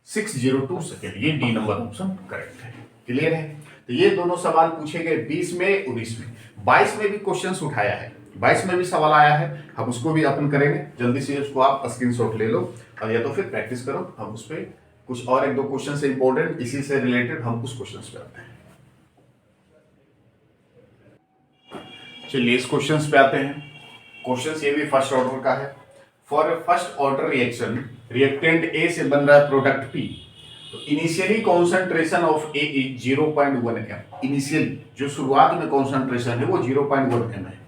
602 सेकेंड, ये डी नंबर ऑप्शन करेक्ट है। क्लियर है, तो ये दोनों सवाल पूछे गए 20 में 19 में, 22 में भी क्वेश्चंस उठाया है, 22 में भी सवाल आया है, हम उसको भी अपन करेंगे, जल्दी से उसको आप स्क्रीनशॉट ले लो और या तो फिर प्रैक्टिस करो। हम उस पर कुछ और 1-2 क्वेश्चन से इंपॉर्टेंट इसी से रिलेटेड हम उस क्वेश्चन पे आते हैं। चलिए इस क्वेश्चन पे आते हैं। क्वेश्चन ये भी फर्स्ट ऑर्डर का है। For first order reaction reactant A से बन रहा है प्रोडक्ट पी, तो initially concentration of A is 0.1 M. Initially जो शुरुआत में कॉन्सेंट्रेशन है वो 0.1 एम है,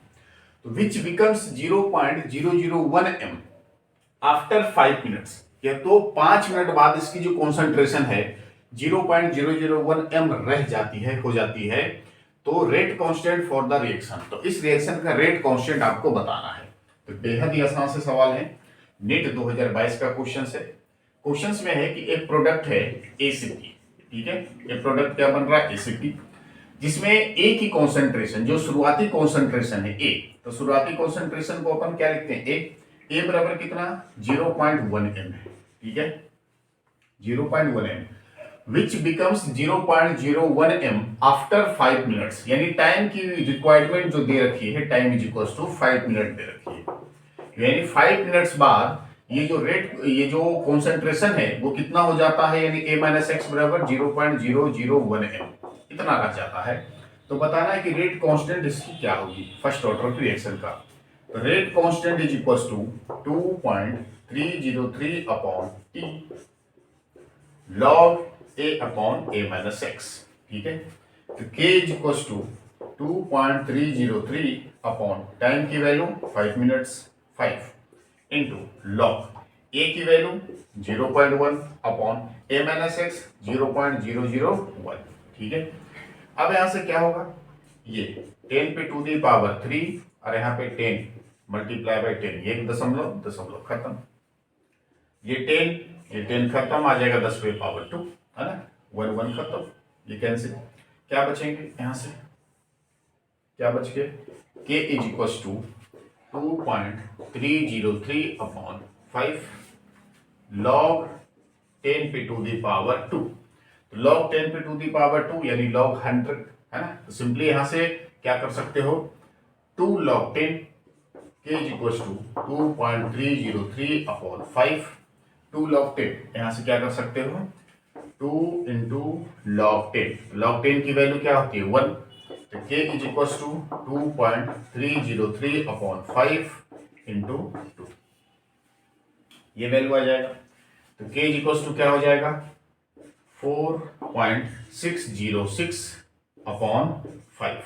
तो which becomes 0.001 M after 5 minutes, या तो 5 मिनट बाद इसकी जो कॉन्सेंट्रेशन है 0.001 एम रह जाती है, हो जाती है, तो rate constant for the reaction. तो इस रिएक्शन का रेट कांस्टेंट आपको बताना है। तो बेहद ही आसान से सवाल है, नीट 2022 का क्वेश्चन है। क्वेश्चंस में है कि एक प्रोडक्ट है एसीपी, ठीक है, एक प्रोडक्ट क्या बन रहा है एसीपी, जिसमें ए की कॉन्सेंट्रेशन, जो शुरुआती कॉन्सेंट्रेशन है ए, तो शुरुआती कॉन्सेंट्रेशन को अपन क्या लिखते हैं ए बराबर कितना 0.1 एम है, ठीक है, 0.1 M, which becomes 0.01 M after 5 minutes, यानी टाइम की रिक्वायरमेंट जो दे रखी है, time is equals to 5 minute दे रखी है, यानी 5 मिनट्स बाद ये जो कॉन्सेंट्रेशन है वो कितना हो जाता है, यानी a माइनस एक्स बराबर 0.001 एम इतना रह जाता है। तो बताना है कि रेट कांस्टेंट इसकी क्या होगी फर्स्ट ऑर्डर रिएक्शन का। तो rate constant is equals to 2.303 upon T log a upon a minus X, ठीक है। तो k is equals to 2.303 upon time की value 5 minutes 5 into log A की value 0.1 upon A minus X 0.001, ठीक है। अब यहां से क्या होगा, ये 10 पे टू दी पावर 3 और यहाँ पे 10 मल्टीप्लाई बाई 10, ये दशमलव खत्म, ये 10 खत्म, आ जाएगा 10 पे पावर 2, है ना, 1 खत्म, ये कैंसिल, क्या बचेंगे यहाँ से, क्या बच गए, k is equals to 2.303 upon 5 log 10 पे टू दी पावर 2, तो log 10 पे टू दी पावर 2 यानी log 100, है ना। तो सिंपली यहां से क्या कर सकते हो, 2 log 10 k is equals to 2.303 upon 5, 2 log 10 यहां से क्या कर सकते हो 2 इंटू log 10 की वैल्यू क्या होती है 1, तो k is equals to 2.303 upon 5 into 2, ये वैल्यू आ जाएगा। तो k इज इक्वल्स टू क्या हो जाएगा 4.606 अपॉन 5,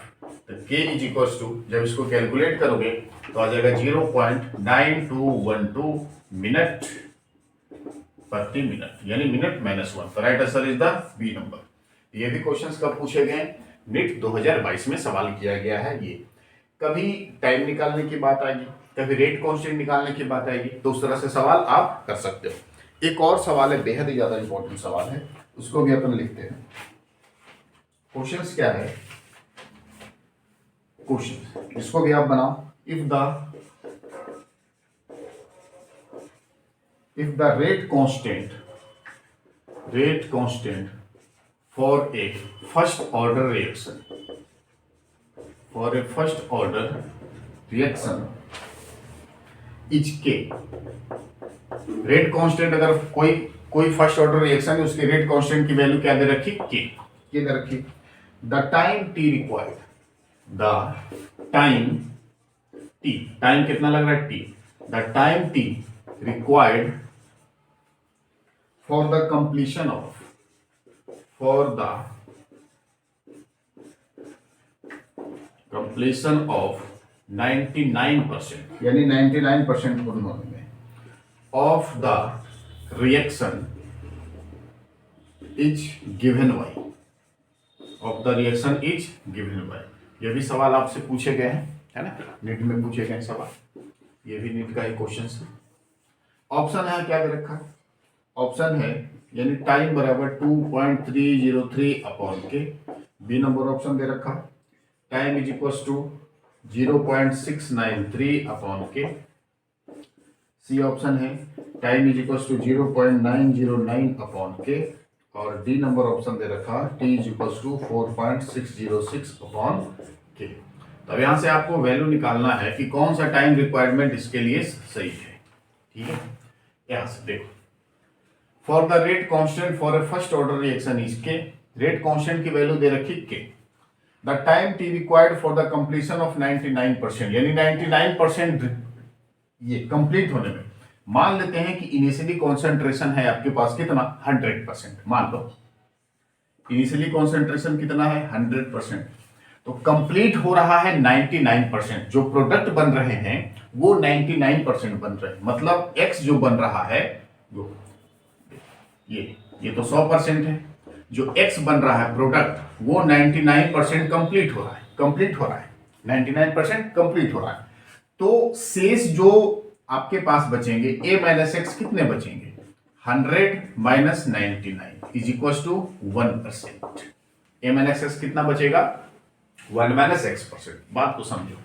तो k इज इक्वल्स टू जब इसको कैलकुलेट करोगे तो आ जाएगा 0.9212 मिनट प्रति मिनट, यानी मिनट माइनस 1। तो right answer is the B number. ये भी क्वेश्चंस कब पूछे गए, नीट 2022 में सवाल किया गया है। ये कभी टाइम निकालने की बात आएगी, कभी रेट कांस्टेंट निकालने की बात आएगी, तो उस तरह से सवाल आप कर सकते हो। एक और सवाल है, बेहद ही ज्यादा इंपॉर्टेंट सवाल है, उसको भी अपन लिखते हैं। क्वेश्चंस क्या है, क्वेश्चन इसको भी आप बनाओ। if the rate constant for a first order reaction is k, rate constant अगर कोई फर्स्ट ऑर्डर रिएक्शन है उसके रेट कांस्टेंट की वैल्यू क्या दे रखी k दे रखी, द टाइम कितना लग रहा है t, the time t required for the completion of 99%, यानी 99% पूर्ण होने में of the reaction is given by, ये भी सवाल आपसे पूछे गए हैं, है ना, नीट में पूछे गए सवाल, ये भी नीट का ही क्वेश्चन है। ऑप्शन है क्या दे रखा है, ऑप्शन है यानी टाइम बराबर 2.303 अपॉन के, बी नंबर ऑप्शन दे रखा, time is equals to 0.693 upon K, C option है time is equals to 0.909 upon K, और डी नंबर ऑप्शन दे रखा T is equals to 4.606 upon K. तो अब यहां से आपको वैल्यू निकालना है कि कौन सा टाइम रिक्वायरमेंट इसके लिए सही है, ठीक है। यहां से देखो, for the rate constant for a first order reaction is के, रेट कांस्टेंट की वैल्यू दे रखी के, the time T required for the completion of 99%, यानी 99% ये कंप्लीट होने में, मान लेते हैं कि इनिशियली कॉन्सेंट्रेशन है आपके पास कितना 100%, मान लो इनिशियली कॉन्सेंट्रेशन कितना है 100%, तो कंप्लीट हो रहा है 99%, जो प्रोडक्ट बन रहे हैं वो 99% बन रहे हैं, मतलब एक्स जो बन रहा है वो ये तो 100% है, जो एक्स बन रहा है प्रोडक्ट वो 99% कंप्लीट हो रहा है, 99% कंप्लीट हो रहा है। तो शेष जो आपके पास बचेंगे a माइनस एक्स कितने बचेंगे 100 minus 99 is equal to 1%। a minus X कितना बचेगा 1 माइनस x%। बात को समझो,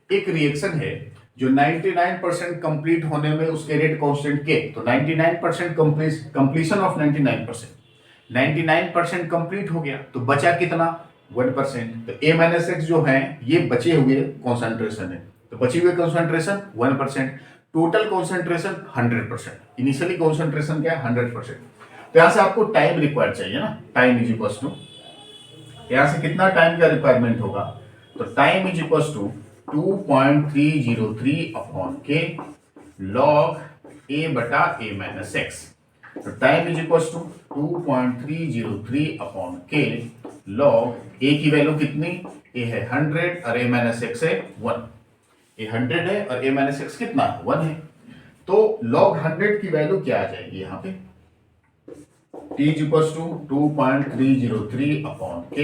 एक रिएक्शन है जो 99% कंप्लीट होने में उसके रेट कांस्टेंट के, तो 99% कंप्लीशन ऑफ 99% कंप्लीट हो गया, तो बचा कितना 1%। तो a माइनस एक्स जो है ये बचे हुए कॉन्सेंट्रेशन है, तो बचे हुए concentration 1%, total concentration 100%, initially concentration क्या है 100%। तो यहां से आपको टाइम रिक्वायर्ड चाहिए ना, टाइम इज इक्वल टू, यहां से कितना टाइम का रिक्वायरमेंट होगा, तो time is equal to 2.303 upon K log a बटा a माइनस एक्स। तो time is equal to 2.303 upon K log a की वैल्यू कितनी, a है 100 और a माइनस एक्स है 1, a 100 है और a माइनस एक्स कितना 1 है, तो लॉग 100 की वैल्यू क्या आ जाएगी यहाँ पे t is equal to 2.303 upon K,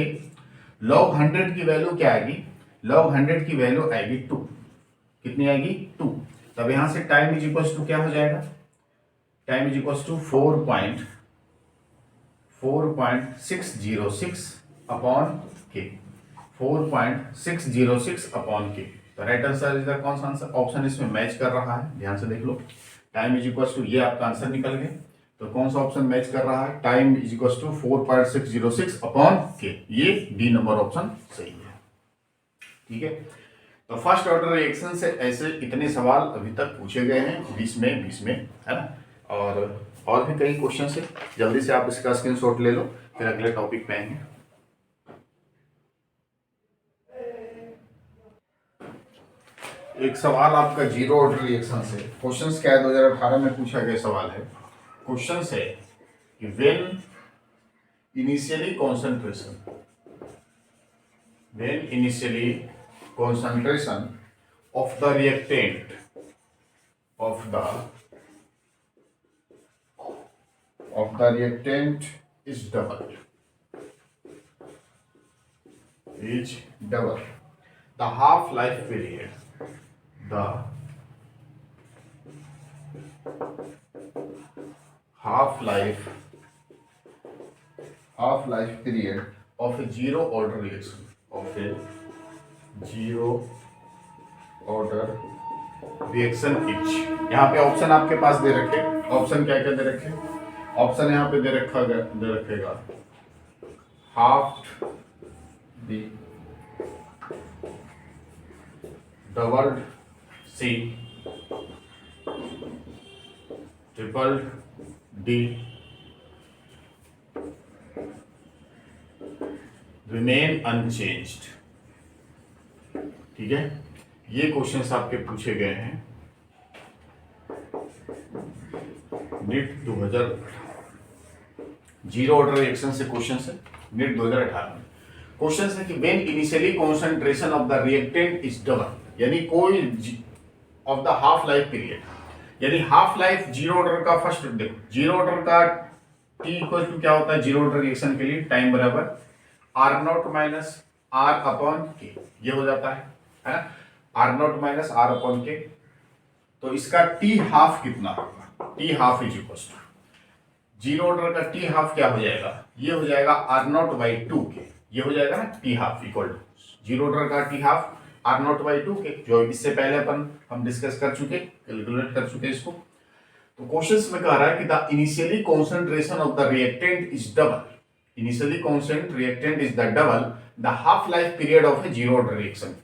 log 100 की वैल्यू क्या आएगी, लॉग 100 की वैल्यू आएगी 2, कितनी आएगी 2। तब यहां से टाइम इज इक्वल टू क्या हो जाएगा, time is equal to 4.606 upon K, 4.606 upon K. तो राइट आंसर इज द कौन सा आंसर, ऑप्शन इसमें मैच कर रहा है, ध्यान से देख लो, टाइम इज इक्वल टू ये आपका आंसर निकल गया। तो कौन सा ऑप्शन मैच कर रहा है, time is equal to 4.606 upon K, ये डी नंबर ऑप्शन सही है। ठीक है, तो फर्स्ट ऑर्डर रिएक्शन से ऐसे इतने सवाल अभी तक पूछे गए हैं 20 में है ना, और भी कई क्वेश्चन है, जल्दी से आप इसका स्क्रीनशॉट ले लो, फिर अगले टॉपिक पे आएंगे। एक सवाल आपका जीरो ऑर्डर रिएक्शन से, क्वेश्चंस क्या है 2018 में पूछा गया सवाल है, क्वेश्चन है कि when initially concentration of the reactant is double, the half life period of a zero order reaction, etch. यहाँ पे ऑप्शन आपके पास दे रखे, ऑप्शन क्या क्या दे रखे, ऑप्शन यहाँ पे दे रखेगा half D, double C, triple D, remain unchanged. ठीक है, ये क्वेश्चंस आपके पूछे गए हैं नीट 2018, जीरो ऑर्डर रिएक्शन से क्वेश्चन है नीट 2018 में। क्वेश्चन है कि when initially concentration of the reactant is double, यानी कोई of the half life period, यानी हाफ लाइफ जीरो ऑर्डर का, फर्स्ट देखो जीरो ऑर्डर का टी इक्वल टू क्या होता है जीरो ऑर्डर रिएक्शन के लिए, टाइम बराबर R naught minus R upon K, ये हो जाता है ना, R naught minus R upon K. तो इसका टी हाफ कितना होगा, T half is equal to zero order का टी हाफ क्या हो जाएगा, ये हो जाएगा आर नॉट बाई 2 के, ये हो जाएगा ना T half equal to zero order का T half R not by 2 k, जो इससे पहले हम डिस्कस कर चुके, कैलकुलेट कर चुके इसको। तो क्वेश्चन में कह रहा है कि the initially concentration of the reactant is double, initially consent reactant is the double the half life period of a zero order reaction.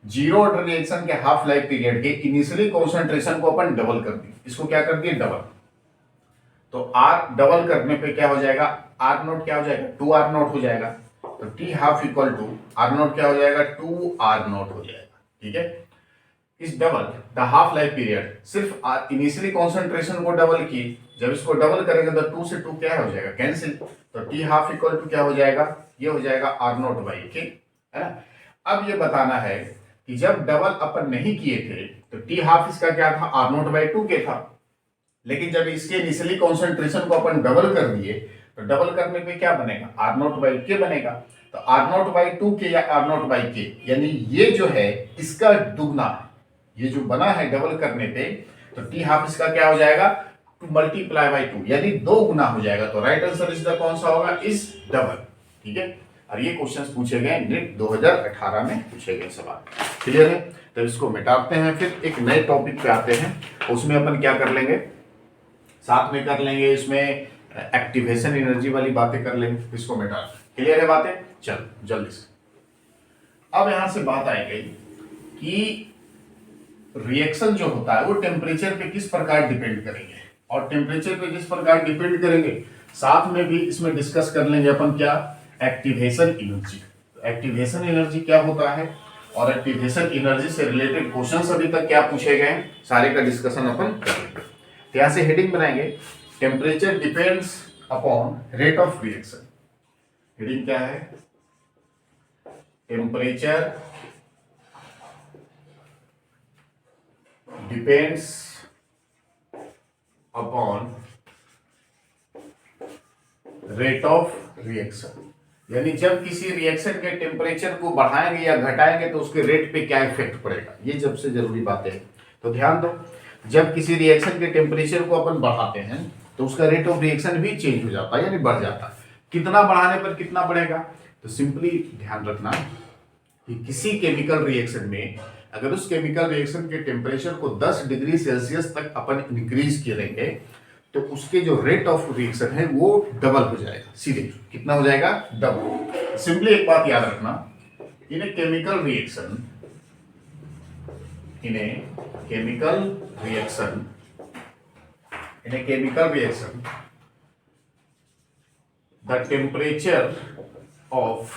Zero order reaction के हाफ लाइफ पीरियड के इनिशियली कॉन्सेंट्रेशन को अपन डबल कर दी, इसको क्या कर दिए डबल, तो आर डबल करने पे क्या हो जाएगा, आर नोट क्या हो जाएगा 2 आर नोट हो जाएगा, तो T half equal to R naught क्या हो जाएगा 2 आर नोट हो जाएगा। ठीक है, is double the half life period, सिर्फ इनिशियली कॉन्सेंट्रेशन को डबल की, जब इसको डबल करेंगे तो 2 से 2 क्या हो जाएगा, कैंसिल, तो टी हाफ इक्वल टू क्या हो जाएगा, ये हो जाएगा आर नॉट बाई के, है ना। अब ये बताना है कि जब डबल अपन नहीं किए थे तो टी हाफ इसका क्या था, आर नॉट बाई 2 के था, लेकिन जब इसके इनिशियली कॉन्सेंट्रेशन को अपन डबल कर दिए तो डबल करने पे क्या बनेगा, आर नॉट बाई के बनेगा, तो आर नॉट बाई 2 के या आर नॉट बाई के, यानी ये जो है इसका दुगना है, ये जो बना है डबल करने पे, तो टी हाफ इसका क्या हो जाएगा, टू मल्टीप्लाई बाई 2, यानी 2 गुना हो जाएगा, तो राइट आंसर इसका कौन सा होगा, इस डबल, ठीक है। और ये क्वेश्चंस पूछे गए नीट 2018 में पूछे गए सवाल, क्लियर है। तो इसको मिटाते हैं, फिर एक नए टॉपिक पे आते हैं, उसमें अपन क्या कर लेंगे, साथ में कर लेंगे, इसमें एक्टिवेशन एनर्जी वाली बातें कर लेंगे, इसको मिटा, क्लियर है बातें, चल जल्दी से। अब यहां से बात आई गई कि रिएक्शन जो होता है वो टेम्परेचर पे किस प्रकार डिपेंड करेंगे, और टेम्परेचर पे किस प्रकार डिपेंड करेंगे, साथ में भी इसमें डिस्कस कर लेंगे अपन क्या, एक्टिवेशन एनर्जी। एक्टिवेशन एनर्जी क्या होता है और एक्टिवेशन एनर्जी से रिलेटेड क्वेश्चंस अभी तक क्या पूछे गए हैं, सारे का डिस्कशन अपन करेंगे। तो यहां से हेडिंग बनाएंगे, temperature depends upon rate of reaction. Heading क्या है, temperature depends upon rate of reaction, यानी जब किसी रिएक्शन के टेम्परेचर को बढ़ाएंगे या घटाएंगे तो उसके रेट पे क्या इफेक्ट पड़ेगा, ये सबसे जरूरी बातें हैं। तो ध्यान दो, जब किसी रिएक्शन के टेम्परेचर को अपन बढ़ाते हैं तो उसका रेट ऑफ रिएक्शन भी चेंज हो जाता है, यानी बढ़ जाता है। कितना बढ़ाने पर कितना बढ़ेगा, तो सिंपली ध्यान रखना कि किसी केमिकल रिएक्शन में अगर उस केमिकल रिएक्शन के टेम्परेचर को 10 डिग्री सेल्सियस तक अपन इंक्रीज करेंगे तो उसके जो रेट ऑफ रिएक्शन है वो डबल हो जाएगा, सीधे कितना हो जाएगा, डबल। सिंपली एक बात याद रखना, in a chemical reaction, in a chemical reaction, in a chemical reaction the temperature of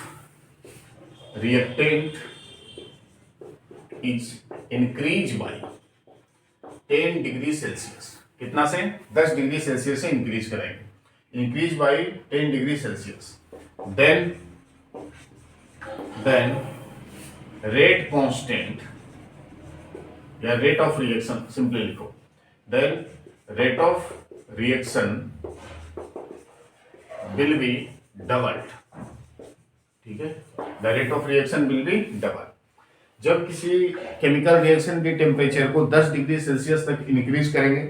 reactant is increase by 10 degree Celsius, कितना से, 10 डिग्री सेल्सियस से इंक्रीज करेंगे, increase by 10 degree Celsius, then rate constant या रेट ऑफ रिएक्शन, सिंपली लिखो, then rate of reaction will be doubled, ठीक है, the rate of reaction will be double. जब किसी केमिकल रिएक्शन के टेम्परेचर को 10 डिग्री सेल्सियस तक इंक्रीज करेंगे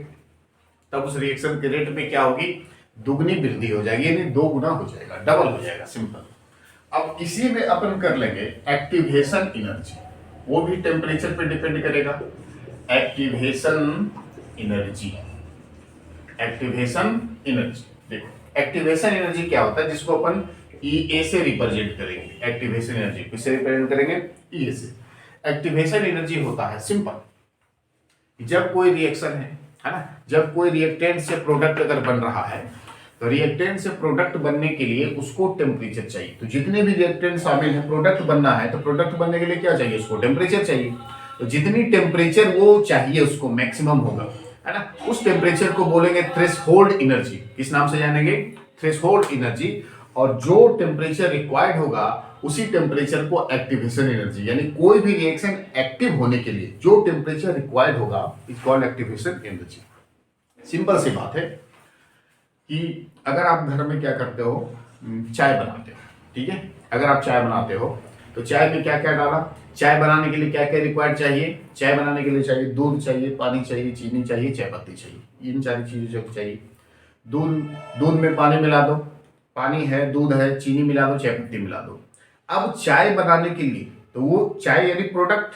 तब उस रिएक्शन के रेट में क्या होगी, दुगनी वृद्धि हो जाएगी, यानी 2 गुना हो जाएगा, डबल हो जाएगा, सिंपल। अब इसी में अपन कर लेंगे एक्टिवेशन एनर्जी, वो भी टेम्परेचर पे डिपेंड करेगा। एक्टिवेशन एनर्जी, एक्टिवेशन एनर्जी, देखो एक्टिवेशन एनर्जी क्या होता है, जिसको अपन ई से रिप्रेजेंट करेंगे, एक्टिवेशन एनर्जी किससे रिप्रेजेंट करेंगे, ई से। एक्टिवेशन एनर्जी होता है सिंपल, जब कोई रिएक्शन है ना, जब कोई रिएक्टेंट से प्रोडक्ट अगर बन रहा है तो रिएक्टेंट से प्रोडक्ट बनने के लिए उसको टेम्परेचर चाहिए, तो जितने भी रिएक्टेंट शामिल है, प्रोडक्ट बनना है तो प्रोडक्ट बनने के लिए क्या चाहिए, उसको टेम्परेचर चाहिए, तो जितनी टेम्परेचर वो चाहिए उसको मैक्सिमम होगा, है ना, उस टेम्परेचर को बोलेंगे थ्रेशोल्ड एनर्जी, किस नाम से जानेंगे, थ्रेशोल्ड एनर्जी। और जो टेम्परेचर रिक्वायर्ड होगा उसी टेम्परेचर को एक्टिवेशन एनर्जी, यानी कोई भी रिएक्शन एक्टिव होने के लिए जो टेम्परेचर रिक्वायर्ड होगा is called activation energy. Simple सी बात है कि अगर आप घर में क्या करते हो, चाय बनाते हो, ठीक है, अगर आप चाय बनाते हो तो चाय में क्या क्या डाला, चाय बनाने के लिए क्या क्या रिक्वायर्ड चाहिए, चाय बनाने के लिए चाहिए दूध चाहिए, पानी चाहिए, चीनी चाहिए, चाय पत्ती चाहिए, इन सारी चीजें जो चाहिए। दूध में पानी मिला दो, पानी है, दूध है, चीनी मिला दो, चाय पत्ती मिला दो। अब चाय बनाने के लिए, तो वो चाय यानी प्रोडक्ट,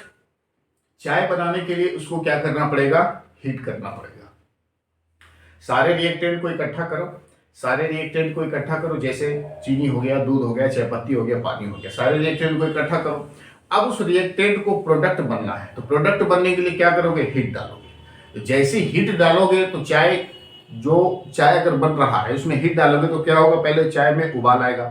चाय बनाने के लिए उसको क्या करना पड़ेगा, हीट करना पड़ेगा। सारे रिएक्टेंट को इकट्ठा करो, सारे रिएक्टेंट को इकट्ठा करो, जैसे चीनी हो गया, दूध हो गया, चाय पत्ती हो गया, पानी हो गया, सारे रिएक्टेंट को इकट्ठा करो। अब उस रिएक्टेंट को प्रोडक्ट बनना है, तो प्रोडक्ट बनने के लिए क्या करोगे, हीट डालोगे। तो जैसे हीट डालोगे तो चाय, जो चाय अगर बन रहा है उसमें हीट डालोगे तो क्या होगा, पहले चाय में उबाल आएगा,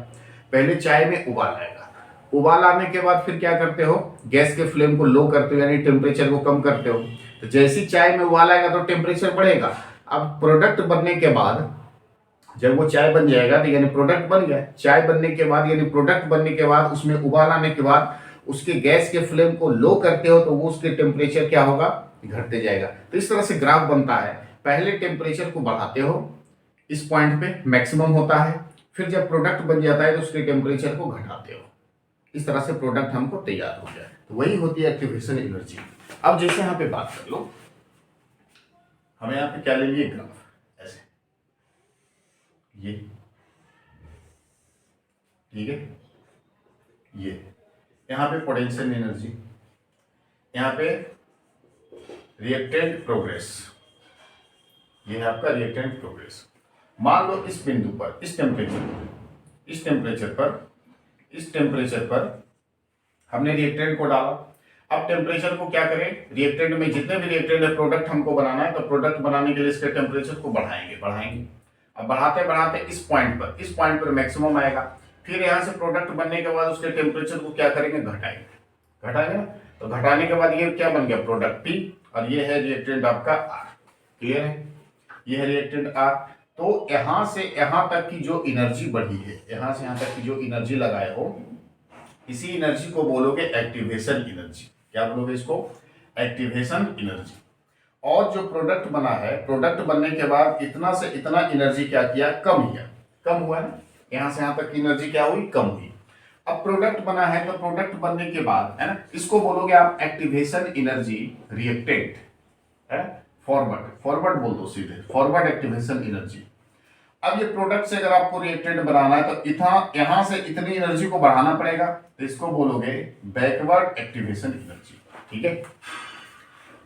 पहले चाय में उबाल आएगा, उबाल आने के बाद फिर क्या करते हो, गैस के फ्लेम को लो करते हो, यानी टेम्परेचर को कम करते हो। तो जैसी चाय में उबाल आएगा तो टेम्परेचर बढ़ेगा। अब प्रोडक्ट बनने के बाद जब वो चाय बन जाएगा तो यानी प्रोडक्ट बन गया। चाय बनने के बाद यानी प्रोडक्ट बनने के बाद उसमें उबाल आने के बाद उसके गैस के फ्लेम को लो करते हो तो वो उसके टेम्परेचर क्या होगा, घटते जाएगा। तो इस तरह से ग्राफ बनता है। पहले टेम्परेचर को बढ़ाते हो, इस पॉइंट पे मैक्सिमम होता है, फिर जब प्रोडक्ट बन जाता है तो उसके टेम्परेचर को घटाते हो। इस तरह से प्रोडक्ट हमको तैयार हो जाए, तो वही होती है एक्टिवेशन एनर्जी। अब जैसे यहाँ पे बात कर लो, हमें यहाँ पे क्या ले लिए, ग्राफ ऐसे, ये ठीक है, ये यहाँ पे पोटेंशियल एनर्जी, यहाँ पे रिएक्टेंट प्रोग्रेस, ये है आपका रिएक्टेंट प्रोग्रेस। मान लो इस बिंदु पर, इस टेम्परेचर पर हमने रिएक्टेंट को डाला। अब टेम्परेचर को क्या करें, रिएक्टेंट में जितने भी रिएक्टेंट है प्रोडक्ट हमको बनाना है, तो प्रोडक्ट बनाने के लिए इसके टेम्परेचर को बढ़ाएंगे। अब बढ़ाते बढ़ाते इस पॉइंट पर मैक्सिमम आएगा। फिर यहाँ से प्रोडक्ट बनने के बाद उसके टेम्परेचर को क्या करेंगे, घटाएंगे ना। तो घटाने के बाद ये क्या बन गया, प्रोडक्ट P, और ये है रिएक्टेंट आपका R। क्लियर है, ये है रिएक्टेंट R। तो यहां से यहां तक की जो एनर्जी बढ़ी है, यहां से यहां तक की जो एनर्जी लगाए हो, इसी एनर्जी को बोलोगे एक्टिवेशन एनर्जी। क्या बोलोगे इसको, एक्टिवेशन एनर्जी। और जो प्रोडक्ट बना है, प्रोडक्ट बनने के बाद इतना से इतना एनर्जी क्या किया, कम हुआ ना, यहां से यहां तक की एनर्जी क्या हुई, कम हुई। अब प्रोडक्ट बना है, तो प्रोडक्ट बनने के बाद है ना, इसको बोलोगे आप एक्टिवेशन एनर्जी रिएक्टेंट है, फॉरवर्ड बोल दो सीधे, फॉरवर्ड एक्टिवेशन एनर्जी। अब ये प्रोडक्ट से अगर आपको रिएक्टेंट बनाना है तो यहां से इतनी एनर्जी को बढ़ाना पड़ेगा, तो इसको बोलोगे बैकवर्ड एक्टिवेशन एनर्जी। ठीक है,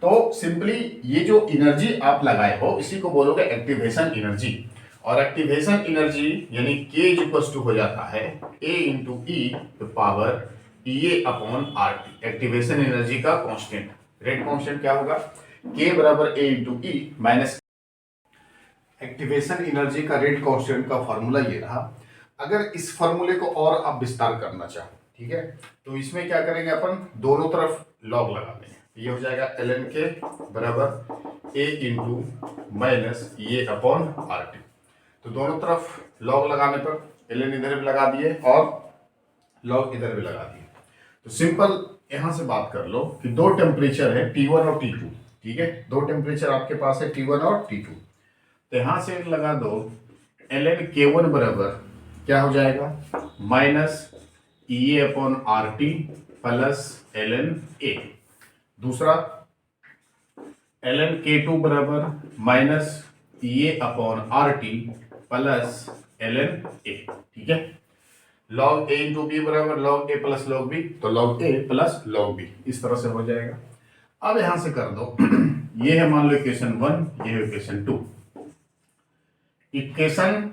तो सिंपली ये जो एनर्जी आप लगाए हो इसी को बोलोगे एक्टिवेशन एनर्जी। और एक्टिवेशन एनर्जी यानी K इक्वल्स टू हो जाता है A into E power EA upon RT। Activation energy का कांस्टेंट, रेट कांस्टेंट क्या होगा, K बराबर A into E minus. Activation energy का रेट कांस्टेंट का फॉर्मूला ये रहा। अगर इस फॉर्मूले को और आप विस्तार करना चाहो, ठीक है, तो इसमें क्या करेंगे अपन, दोनों तरफ लॉग लगा देंगे। ये हो जाएगा ln के बराबर A इंटू माइनस ये अपॉन RT। तो दोनों तरफ लॉग लगाने पर ln इधर भी लगा दिए और लॉग इधर भी लगा दिए। तो सिंपल यहां से बात कर लो कि दो टेम्परेचर है T1 और T2। ठीक है, दो टेम्परेचर आपके पास है T1 और T2। तो यहां से लगा दो ln K1 बराबर क्या हो जाएगा, minus EA upon RT plus ln A। दूसरा ln K2 बराबर minus EA upon RT plus ln A। ठीक है, log A इंटू बी बराबर log A plus log B, तो log A plus log B, इस तरह से हो जाएगा। अब यहां से कर दो ये है मान लो इक्वेशन 1, ये है इक्वेशन 2। इक्वेशन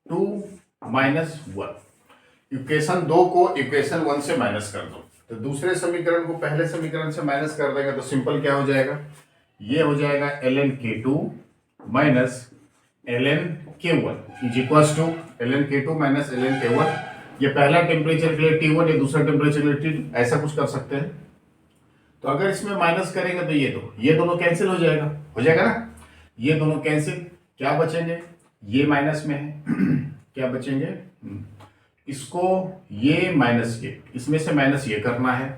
2 माइनस 1, इक्वेशन 2 को इक्वेशन 1 से माइनस कर दो, तो दूसरे समीकरण को पहले समीकरण से माइनस कर देंगे तो सिंपल क्या हो जाएगा, ये हो जाएगा ln K2 minus ln K1 is equals to ln K2 minus ln K1। ये पहला टेम्परेचर के लिए T1, ये दूसरा टेम्परेचर के लिए T2, ऐसा कुछ कर सकते हैं। तो अगर इसमें माइनस करेंगे तो ये दोनों कैंसिल हो जाएगा ना, ये दोनों कैंसिल, क्या बचेंगे, ये माइनस में है क्या बचेंगे, इसको ये माइनस ये, इसमें से माइनस ये करना है,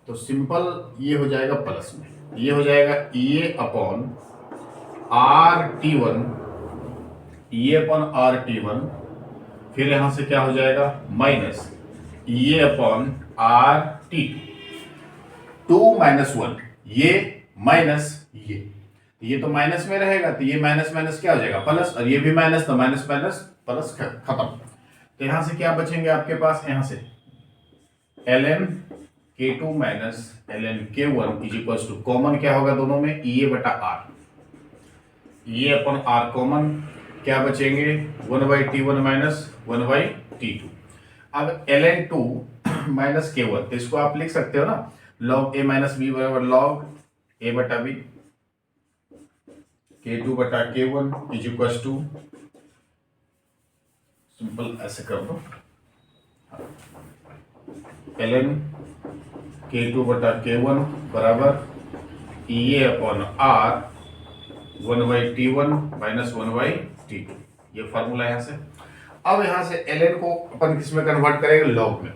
तो सिंपल ये हो जाएगा प्लस में, ये हो जाएगा EA upon RT1, EA upon RT1, फिर यहां से क्या हो जाएगा minus EA upon RT2, 2 minus 1, ये माइनस ये तो माइनस में रहेगा, तो ये माइनस माइनस क्या हो जाएगा प्लस, और ये भी माइनस, तो माइनस माइनस प्लस खत्म। तो यहां से क्या बचेंगे आपके पास, यहां से ln K2 minus ln K1 is equal to common क्या होगा दोनों में, EA बटा R, EA upon R common, क्या बचेंगे 1/T1 माइनस 1/T2। अब ln 2 माइनस K1, तो इसको आप लिख सकते हो ना, log A माइनस B बराबर log A बटा B, K2 बटा K1 is equal to, simple ऐसे कर दो, ln K2 बटा K1 बराबर EA upon R 1/T1 minus 1/T2। ये फॉर्मूला यहाँ से। अब यहाँ से ln को अपन किस में कन्वर्ट करेंगे, लॉग में।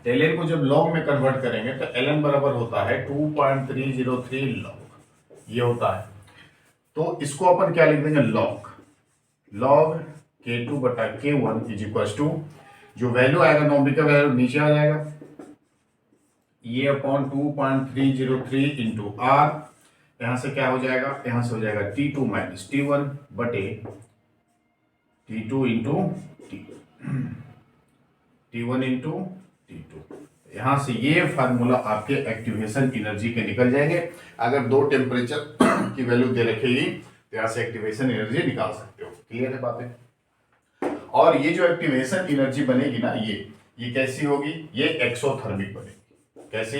ln को जब लॉग में कन्वर्ट करेंगे तो ln बराबर होता है 2.303 लॉग, ये होता है। तो इसको अपन क्या लिख देंगे, लॉग K2 बटा K1 इज इक्वल टू, जो वैल्यू आएगा नॉमिकल वैल्यू नीचे आ जाएगा, ये अपॉन 2.303 इंटू आर, यहां से क्या हो जाएगा, यहां से हो जाएगा T2 माइनस T1 बटे T2 into T1 into T2। यहां से ये फार्मूला आपके एक्टिवेशन एनर्जी के निकल जाएंगे। अगर दो टेम्परेचर की वैल्यू दे रखेगी तो यहां से एक्टिवेशन एनर्जी निकाल सकते हो। क्लियर है बातें। और ये जो एक्टिवेशन एनर्जी बनेगी ना, ये कैसी होगी, ये एक्सोथर्मिक बनेगी। कैसी,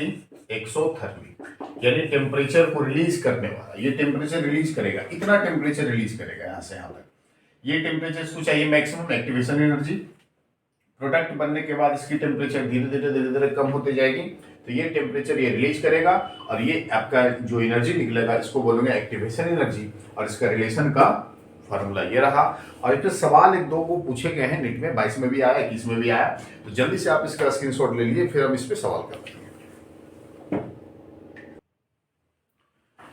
एक्सोथर्मिक, यानी टेम्परेचर को रिलीज करने वाला। ये टेम्परेचर रिलीज करेगा, इतना टेम्परेचर रिलीज करेगा यहां से यहां तक। ये टेम्परेचर इसको चाहिए मैक्सिमम एक्टिवेशन एनर्जी। प्रोडक्ट बनने के बाद इसकी टेम्परेचर धीरे धीरे कम होती जाएगी, तो ये टेम्परेचर ये रिलीज करेगा और ये आपका जो एनर्जी निकलेगा इसको बोलेंगे एक्टिवेशन एनर्जी। और इसका रिलेशन का फॉर्मूला ये रहा। और इस पे सवाल एक दो को पूछे गए हैं नीट में, 22 में भी आया, 21 में भी आया, तो जल्दी से आप इसका स्क्रीनशॉट ले लीजिए, फिर हम इस पे सवाल कर लेंगे।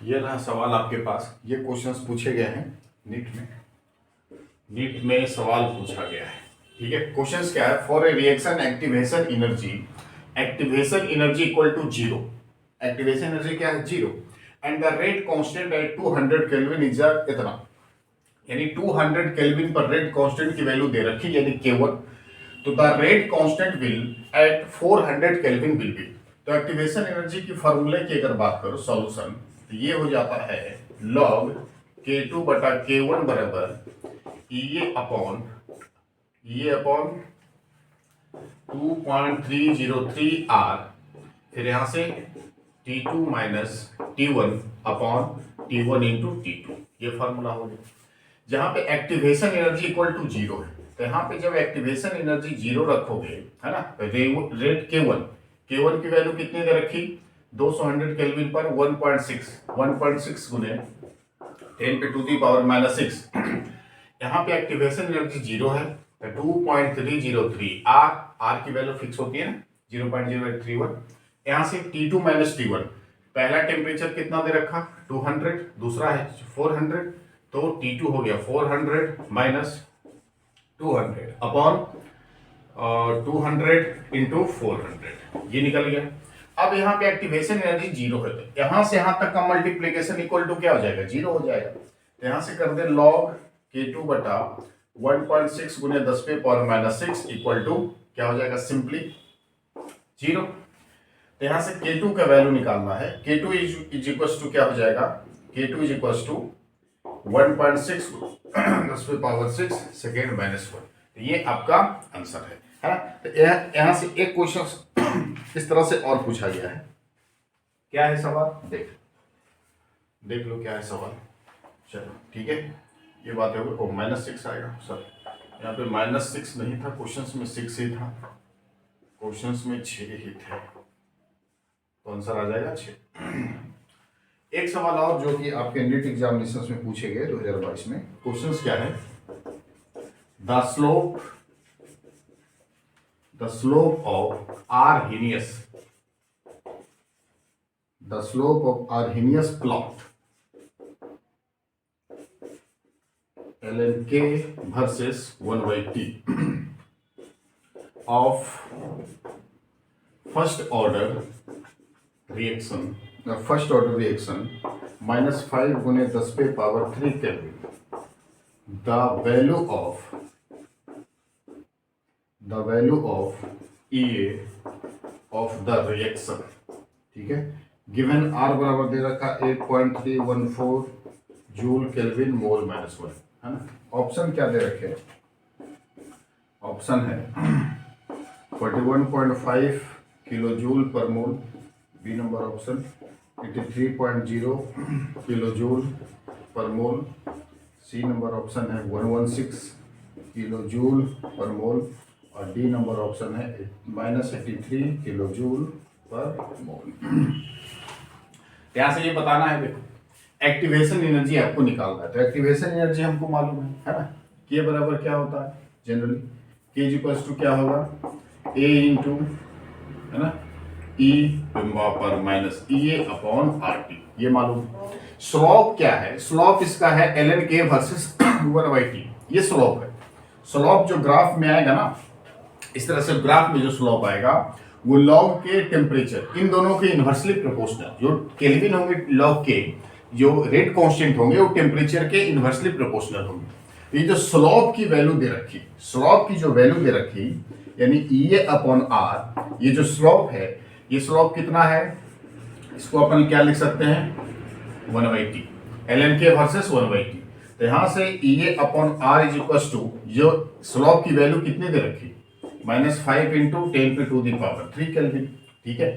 ये रहा सवाल आपके पास, ये क्वेश्चंस पूछे गए हैं नीट में सवाल पूछा गया है। ठीक है, क्वेश्चंस क्या है, for a reaction activation energy equal to 0। Activation energy क्या है, 0, and the rate constant at 200 kelvin is इतना, यानी 200 केल्विन पर रेट कांस्टेंट की वैल्यू दे रखी, यानी K1। तो the rate constant will at 400 kelvin will be. तो एक्टिवेशन एनर्जी की फॉर्मूले की अगर बात करो सॉल्यूशन, तो ये हो जाता है log K2 बटा K1 बराबर ये अपॉन 2.303 R, फिर यहां से T2 minus T1 upon T1 into T2। ये फॉर्मूला हो गया। जहां पे एक्टिवेशन एनर्जी इक्वल टू 0 है, तो यहाँ पे जब एक्टिवेशन एनर्जी 0 रखोगे, है ना, रेट K1 की वैल्यू कितनी दे रखी, 200 केल्विन पर 1.6 गुने 10 पे टू दी पावर माइनस 6। यहाँ पे एक्टिवेशन एनर्जी 0 है, 2.303 आर की वैल्यू फिक्स होती है ना 0.0831। यहाँ से T2 माइनस T1, पहला टेम्परेचर कितना दे रखा 200, दूसरा है 400, तो T2 हो गया 400 माइनस 200 अपॉन 200 इंटू 400, ये निकल गया। अब यहाँ पे एक्टिवेशन एनर्जी 0 है, तो यहाँ से यहाँ तक का मल्टीप्लीकेशन इक्वल टू क्या हो जाएगा, 0 हो जाएगा। तो यहाँ से कर दे log K2 बटा 1.6 गुने 10 पे पावर माइनस 6 इक्वल टू क्या हो जाएगा, सिंपली 0। तो यहाँ से K2 का वैल्यू निकालना है। K2 इज इक्वल टू क्या हो जाएगा, K2 इज इक्वल टू 1.6 10 पे पावर 6 सेकेंड माइनस 1। तो ये आपका आंसर है ना। तो यहाँ से एक क्वेश्चन इस तरह से और पूछा गया है। क्या है सवाल, देख लो क्या है सवाल। चलो ठीक है, ये बात है। ओ -6 आएगा सर, यहाँ पे -6 नहीं था, क्वेश्चंस में 6 ही था, क्वेश्चंस में 6 ही थे, तो आंसर आ जाएगा 6। एक सवाल और जो कि आपके नीट एग्जामिनेशन में पूछे गए 2022 में, क्वेश्चंस क्या है, the slope of Arrhenius plot ln K versus 1/T of first order reaction -5 गुने 10 पे power 3 kelvin, the value of EA of the reaction, ठीक है, गिवन R बराबर दे रखा 8.314 जूल केल्विन मोल माइनस 1, है ना। ऑप्शन क्या दे रखे, ऑप्शन है 41.5 kilo joule per mole, B number option 83.0 kilo joule per mole, सी नंबर ऑप्शन है 116 किलो जूल पर मोल, और डी नंबर ऑप्शन है -83 किलो जूल पर मोल। यहाँ से ये बताना है, देखो एक्टिवेशन एनर्जी आपको निकालना है, तो एक्टिवेशन एनर्जी हमको मालूम है ना, के बराबर क्या होता है जनरली, के इज इक्वल्स टू क्या होगा, ए इंटू, है ना, ई पर माइनस ई ए अपॉन आर टी, ये मालूम है। स्लोप क्या है, स्लोप इसका है ln k वर्सेस 1/t, ये स्लोप है। स्लोप जो ग्राफ में आएगा ना, इस तरह से ग्राफ में जो स्लोप आएगा वो लॉग के टेम्परेचर, इन दोनों के इनवर्सली प्रोपोर्शनल, जो केल्विन होंगे लॉग के, जो रेट कांस्टेंट होंगे वो टेम्परेचर के इनवर्सली प्रोपोर्शनल होंगे। ये जो स्लोप की वैल्यू दे रखी, स्लोप की जो वैल्यू दे रखी, यानी ई अपॉन आर, ये जो स्लोप है, ये स्लोप कितना है, इसको अपन क्या लिख सकते हैं 1/t, ln k versus 1/t। तो यहां से E upon R is equal to, जो स्लोप की वैल्यू कितनी दे रखी, -5 इंटू 10⁻³ केल्विन, ठीक है।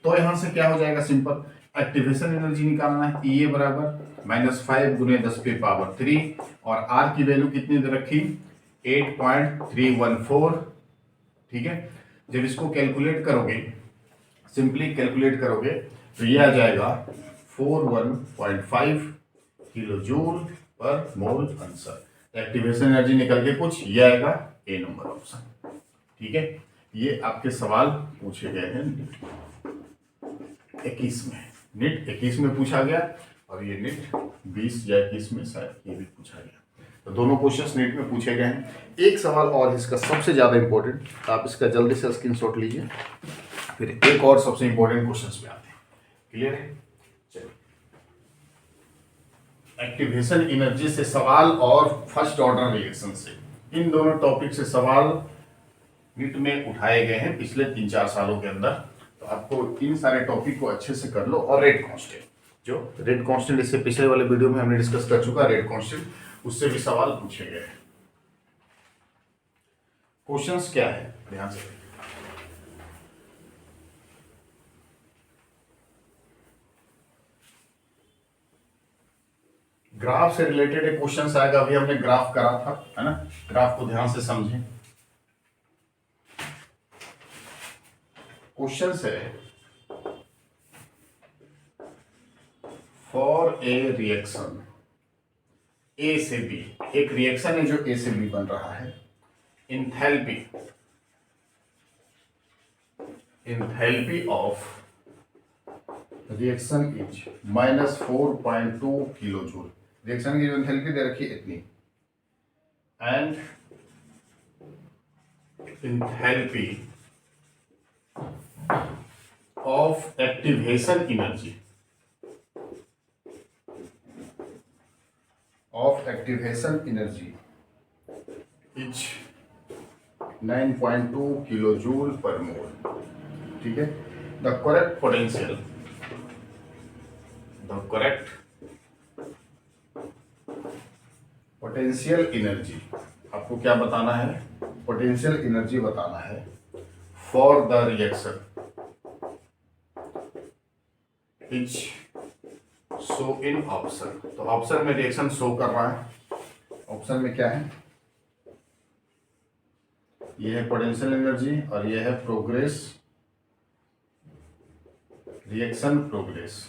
तो यहां से क्या हो जाएगा, सिंपल एक्टिवेशन एनर्जी निकालना है, ई बराबर -5 गुने 10⁻³ और आर की वैल्यू कितनी दे रखी 8.314, ठीक है। जब इसको कैलकुलेट करोगे, सिंपली कैलकुलेट करोगे तो ये आ जाएगा 41.5 किलो जूल पर मोल आंसर। एक्टिवेशन एनर्जी निकल के कुछ ये आएगा, ए नंबर ऑप्शन, ठीक है। ये आपके सवाल पूछे गए हैं नीट 21 में, नीट 21 में पूछा गया, और ये नीट 20 या 21 में शायद ये भी पूछा गया। तो दोनों क्वेश्चंस नीट में पूछे गए हैं। एक सवाल और इसका सबसे ज़्यादा इंपॉर्टेंट, तो आप इसका जल्दी से स्क्रीनशॉट लीजिए, फिर एक और सबसे इंपॉर्टेंट क्वेश्चंस पे आते हैं। क्लियर है, चलिए। एक्टिवेशन एनर्जी से सवाल और फर्स्ट ऑर्डर रिएक्शन से, इन दोनों टॉपिक से सवाल नीट में उठाए गए हैं पिछले 3-4 सालों के अंदर। तो आपको इन सारे टॉपिक को अच्छे से कर लो, और रेट कांस्टेंट, जो रेट कांस्टेंट इससे पिछले वाले वीडियो में हमने डिस्कस कर चुका, रेट कांस्टेंट, उससे भी सवाल पूछे गए हैं। क्वेश्चंस क्या है ध्यान से, ग्राफ से रिलेटेड एक क्वेश्चन आएगा, अभी हमने ग्राफ करा था, है ना, ग्राफ को ध्यान से समझें। क्वेश्चन है, फॉर ए रिएक्शन ए से बी, एक रिएक्शन है जो ए से बी बन रहा है, enthalpy of reaction is -4.2 kilo joule, reaction की जो एंथैल्पी दे रखी है इतनी, and enthalpy of activation energy is 9.2 kilo joule per mole, ठीक है। द करेक्ट पोटेंशियल एनर्जी, आपको क्या बताना है, पोटेंशियल एनर्जी बताना है for the reaction is show in option. तो ऑप्शन में रिएक्शन शो कर रहा है, ऑप्शन में क्या है, ये है पोटेंशियल एनर्जी और ये है प्रोग्रेस, रिएक्शन प्रोग्रेस,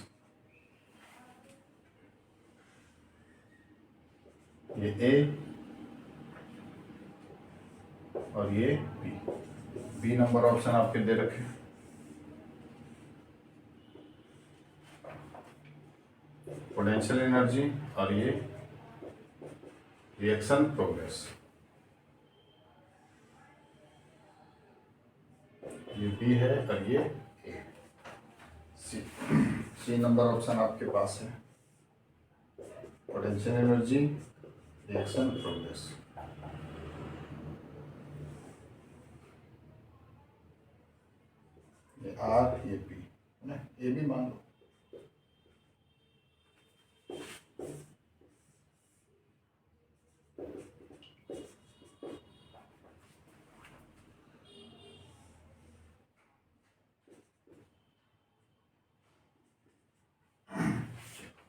ये ए और ये बी नंबर ऑप्शन आपके दे रखे। पोटेंशियल एनर्जी और ये रिएक्शन प्रोग्रेस, ये बी है और ये ए। सी नंबर ऑप्शन आपके पास है, पोटेंशियल एनर्जी, रिएक्शन प्रोग्रेस। ये आर, ये बी, है ना, ये भी मान लो।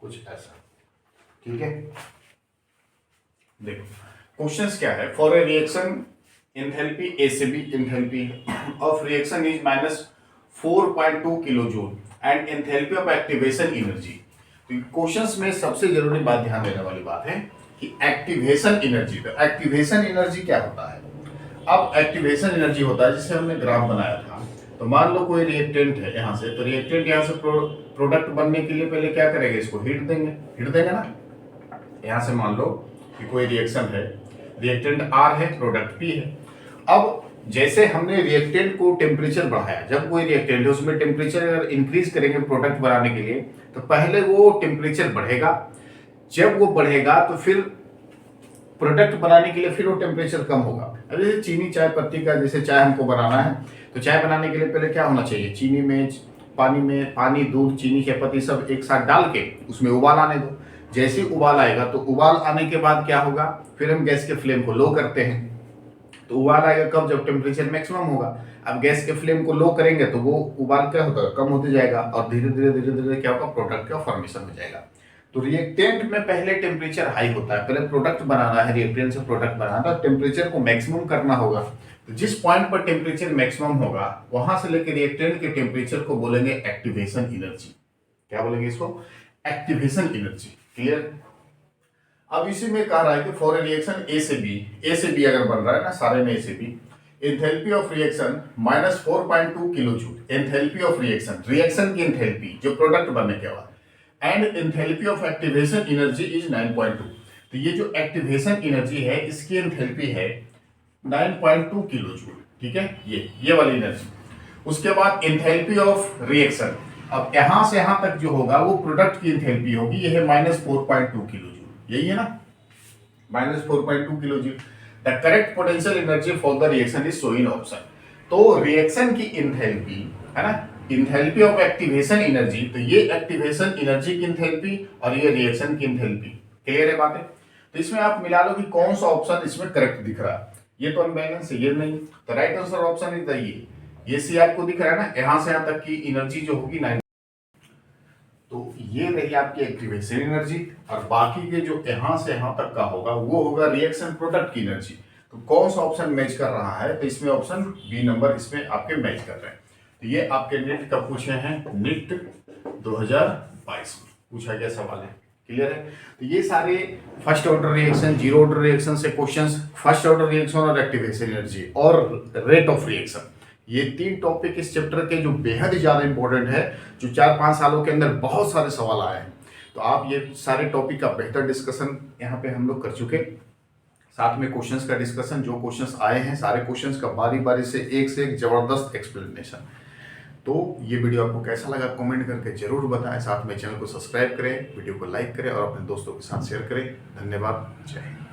कुछ ऐसा, ठीक है। देखो क्वेश्चंस क्या है, for a reaction enthalpy A से B, enthalpy of reaction is -4.2 kilo joule and enthalpy of activation energy. तो क्वेश्चंस में सबसे जरूरी बात ध्यान देने वाली बात है कि एक्टिवेशन एनर्जी। तो एक्टिवेशन एनर्जी क्या होता है? अब एक्टिवेशन एनर्जी होता है, जिसे हमने ग्राफ बनाया था। तो मान लो कोई रिएक्टेंट है यहाँ से, तो रिएक्टेंट यहाँ से प्रोडक्ट बनने के लिए पहले क्या करेंगे? इसको हीट देंगे ना। यहाँ से मान लो कि कोई रिएक्शन है, रिएक्टेंट R है, प्रोडक्ट P है। अब जैसे हमने रिएक्टेंट को टेम्परेचर बढ़ाया, जब कोई रिएक्टेंट है उसमें टेम्परेचर अगर इंक्रीज करेंगे प्रोडक्ट बनाने के लिए, तो पहले वो टेम्परेचर बढ़ेगा। जब वो बढ़ेगा तो फिर प्रोडक्ट बनाने के लिए फिर वो टेम्परेचर कम होगा। अब जैसे चीनी चाय पत्ती का, जैसे चाय हमको बनाना है, तो चाय बनाने के लिए पहले क्या होना चाहिए? चीनी में पानी, दूध, चीनी की पत्ती सब एक साथ डाल के उसमें उबाल आने दो। जैसे उबाल आएगा तो उबाल आने के बाद क्या होगा? फिर हम गैस के फ्लेम को लो करते हैं। तो उबाल आएगा कब? जब टेम्परेचर मैक्सिमम होगा। अब गैस के फ्लेम को लो करेंगे तो वो उबाल क्या होता है? कम होते जाएगा और धीरे धीरे क्या होगा? प्रोडक्ट का फॉर्मेशन हो जाएगा। तो रिएक्टेंट में पहले टेम्परेचर हाई होता है, पहले प्रोडक्ट बनाना है, रिएक्टेंट से प्रोडक्ट बनाना है, टेम्परेचर को मैक्सिमम करना होगा। तो जिस पॉइंट पर टेम्परेचर मैक्सिमम होगा वहां से लेकर रिएक्टेंट के टेम्परेचर को बोलेंगे एक्टिवेशन एनर्जी। क्या बोलेंगे इसको? Activation energy. क्लियर? अब इसी में कह रहा है कि फॉर रिएक्शन ए से बी अगर बन रहा है ना, सारे में ए से B, enthalpy of reaction -4.2 kilo joule. Enthalpy of reaction की एंथैल्पी जो प्रोडक्ट बनने के बाद, and enthalpy of activation energy is 9.2। तो ये जो एक्टिवेशन एनर्जी है इसकी एंथैल्पी है 9.2 किलो जूल। ठीक है, ये वाली एनर्जी। उसके बाद एंथैल्पी ऑफ रिएक्शन, अब यहां से यहां तक जो होगा वो प्रोडक्ट की एंथैल्पी होगी, ये है -4.2 किलो जूल। यही है ना, -4.2 kilo joule. The correct potential energy for the reaction is shown option. तो रिएक्शन की एंथैल्पी है ना, एंथैल्पी ऑफ एक्टिवेशन एनर्जी, तो ये एक्टिवेशन एनर्जी की एंथैल्पी और ये रिएक्शन की एंथैल्पी। क्लियर है बातें? तो इसमें आप मिला लो कि कौन सा ऑप्शन इसमें करेक्ट दिख रहा है। ये तो अनबैलेंस है, ये नहीं। तो right answer option is the ये सी आपको दिख रहा है ना, यहां से यहां तक की एनर्जी जो होगी 9। तो ये रही आपकी एक्टिवेशन एनर्जी, और बाकी के जो यहां से यहां तक का होगा वो होगा रिएक्शन प्रोडक्ट की एनर्जी। तो कौन सा ऑप्शन मैच कर रहा है? तो इसमें ऑप्शन बी नंबर इसमें आपके मैच कर रहे हैं। तो ये आपके नीट कब पूछे हैं? नीट 2022 में पूछा गया सवाल है। क्लियर है? तो ये सारे first order reaction, zero order reaction से क्वेश्चंस, फर्स्ट ऑर्डर रिएक्शन और एक्टिवेशन एनर्जी और रेट ऑफ रिएक्शन, ये 3 टॉपिक इस चैप्टर के जो बेहद ज्यादा इंपॉर्टेंट है, जो 4-5 सालों के अंदर बहुत सारे सवाल आए हैं। तो आप ये सारे टॉपिक का बेहतर डिस्कशन यहाँ पे हम लोग कर चुके, साथ में क्वेश्चंस का डिस्कशन, जो क्वेश्चंस आए हैं सारे क्वेश्चंस का बारी बारी से एक जबरदस्त एक्सप्लेनेशन। तो ये वीडियो आपको कैसा लगा कमेंट करके जरूर बताएं, साथ में चैनल को सब्सक्राइब करें, वीडियो को लाइक करें और अपने दोस्तों के साथ शेयर करें। धन्यवाद, जय हिंद।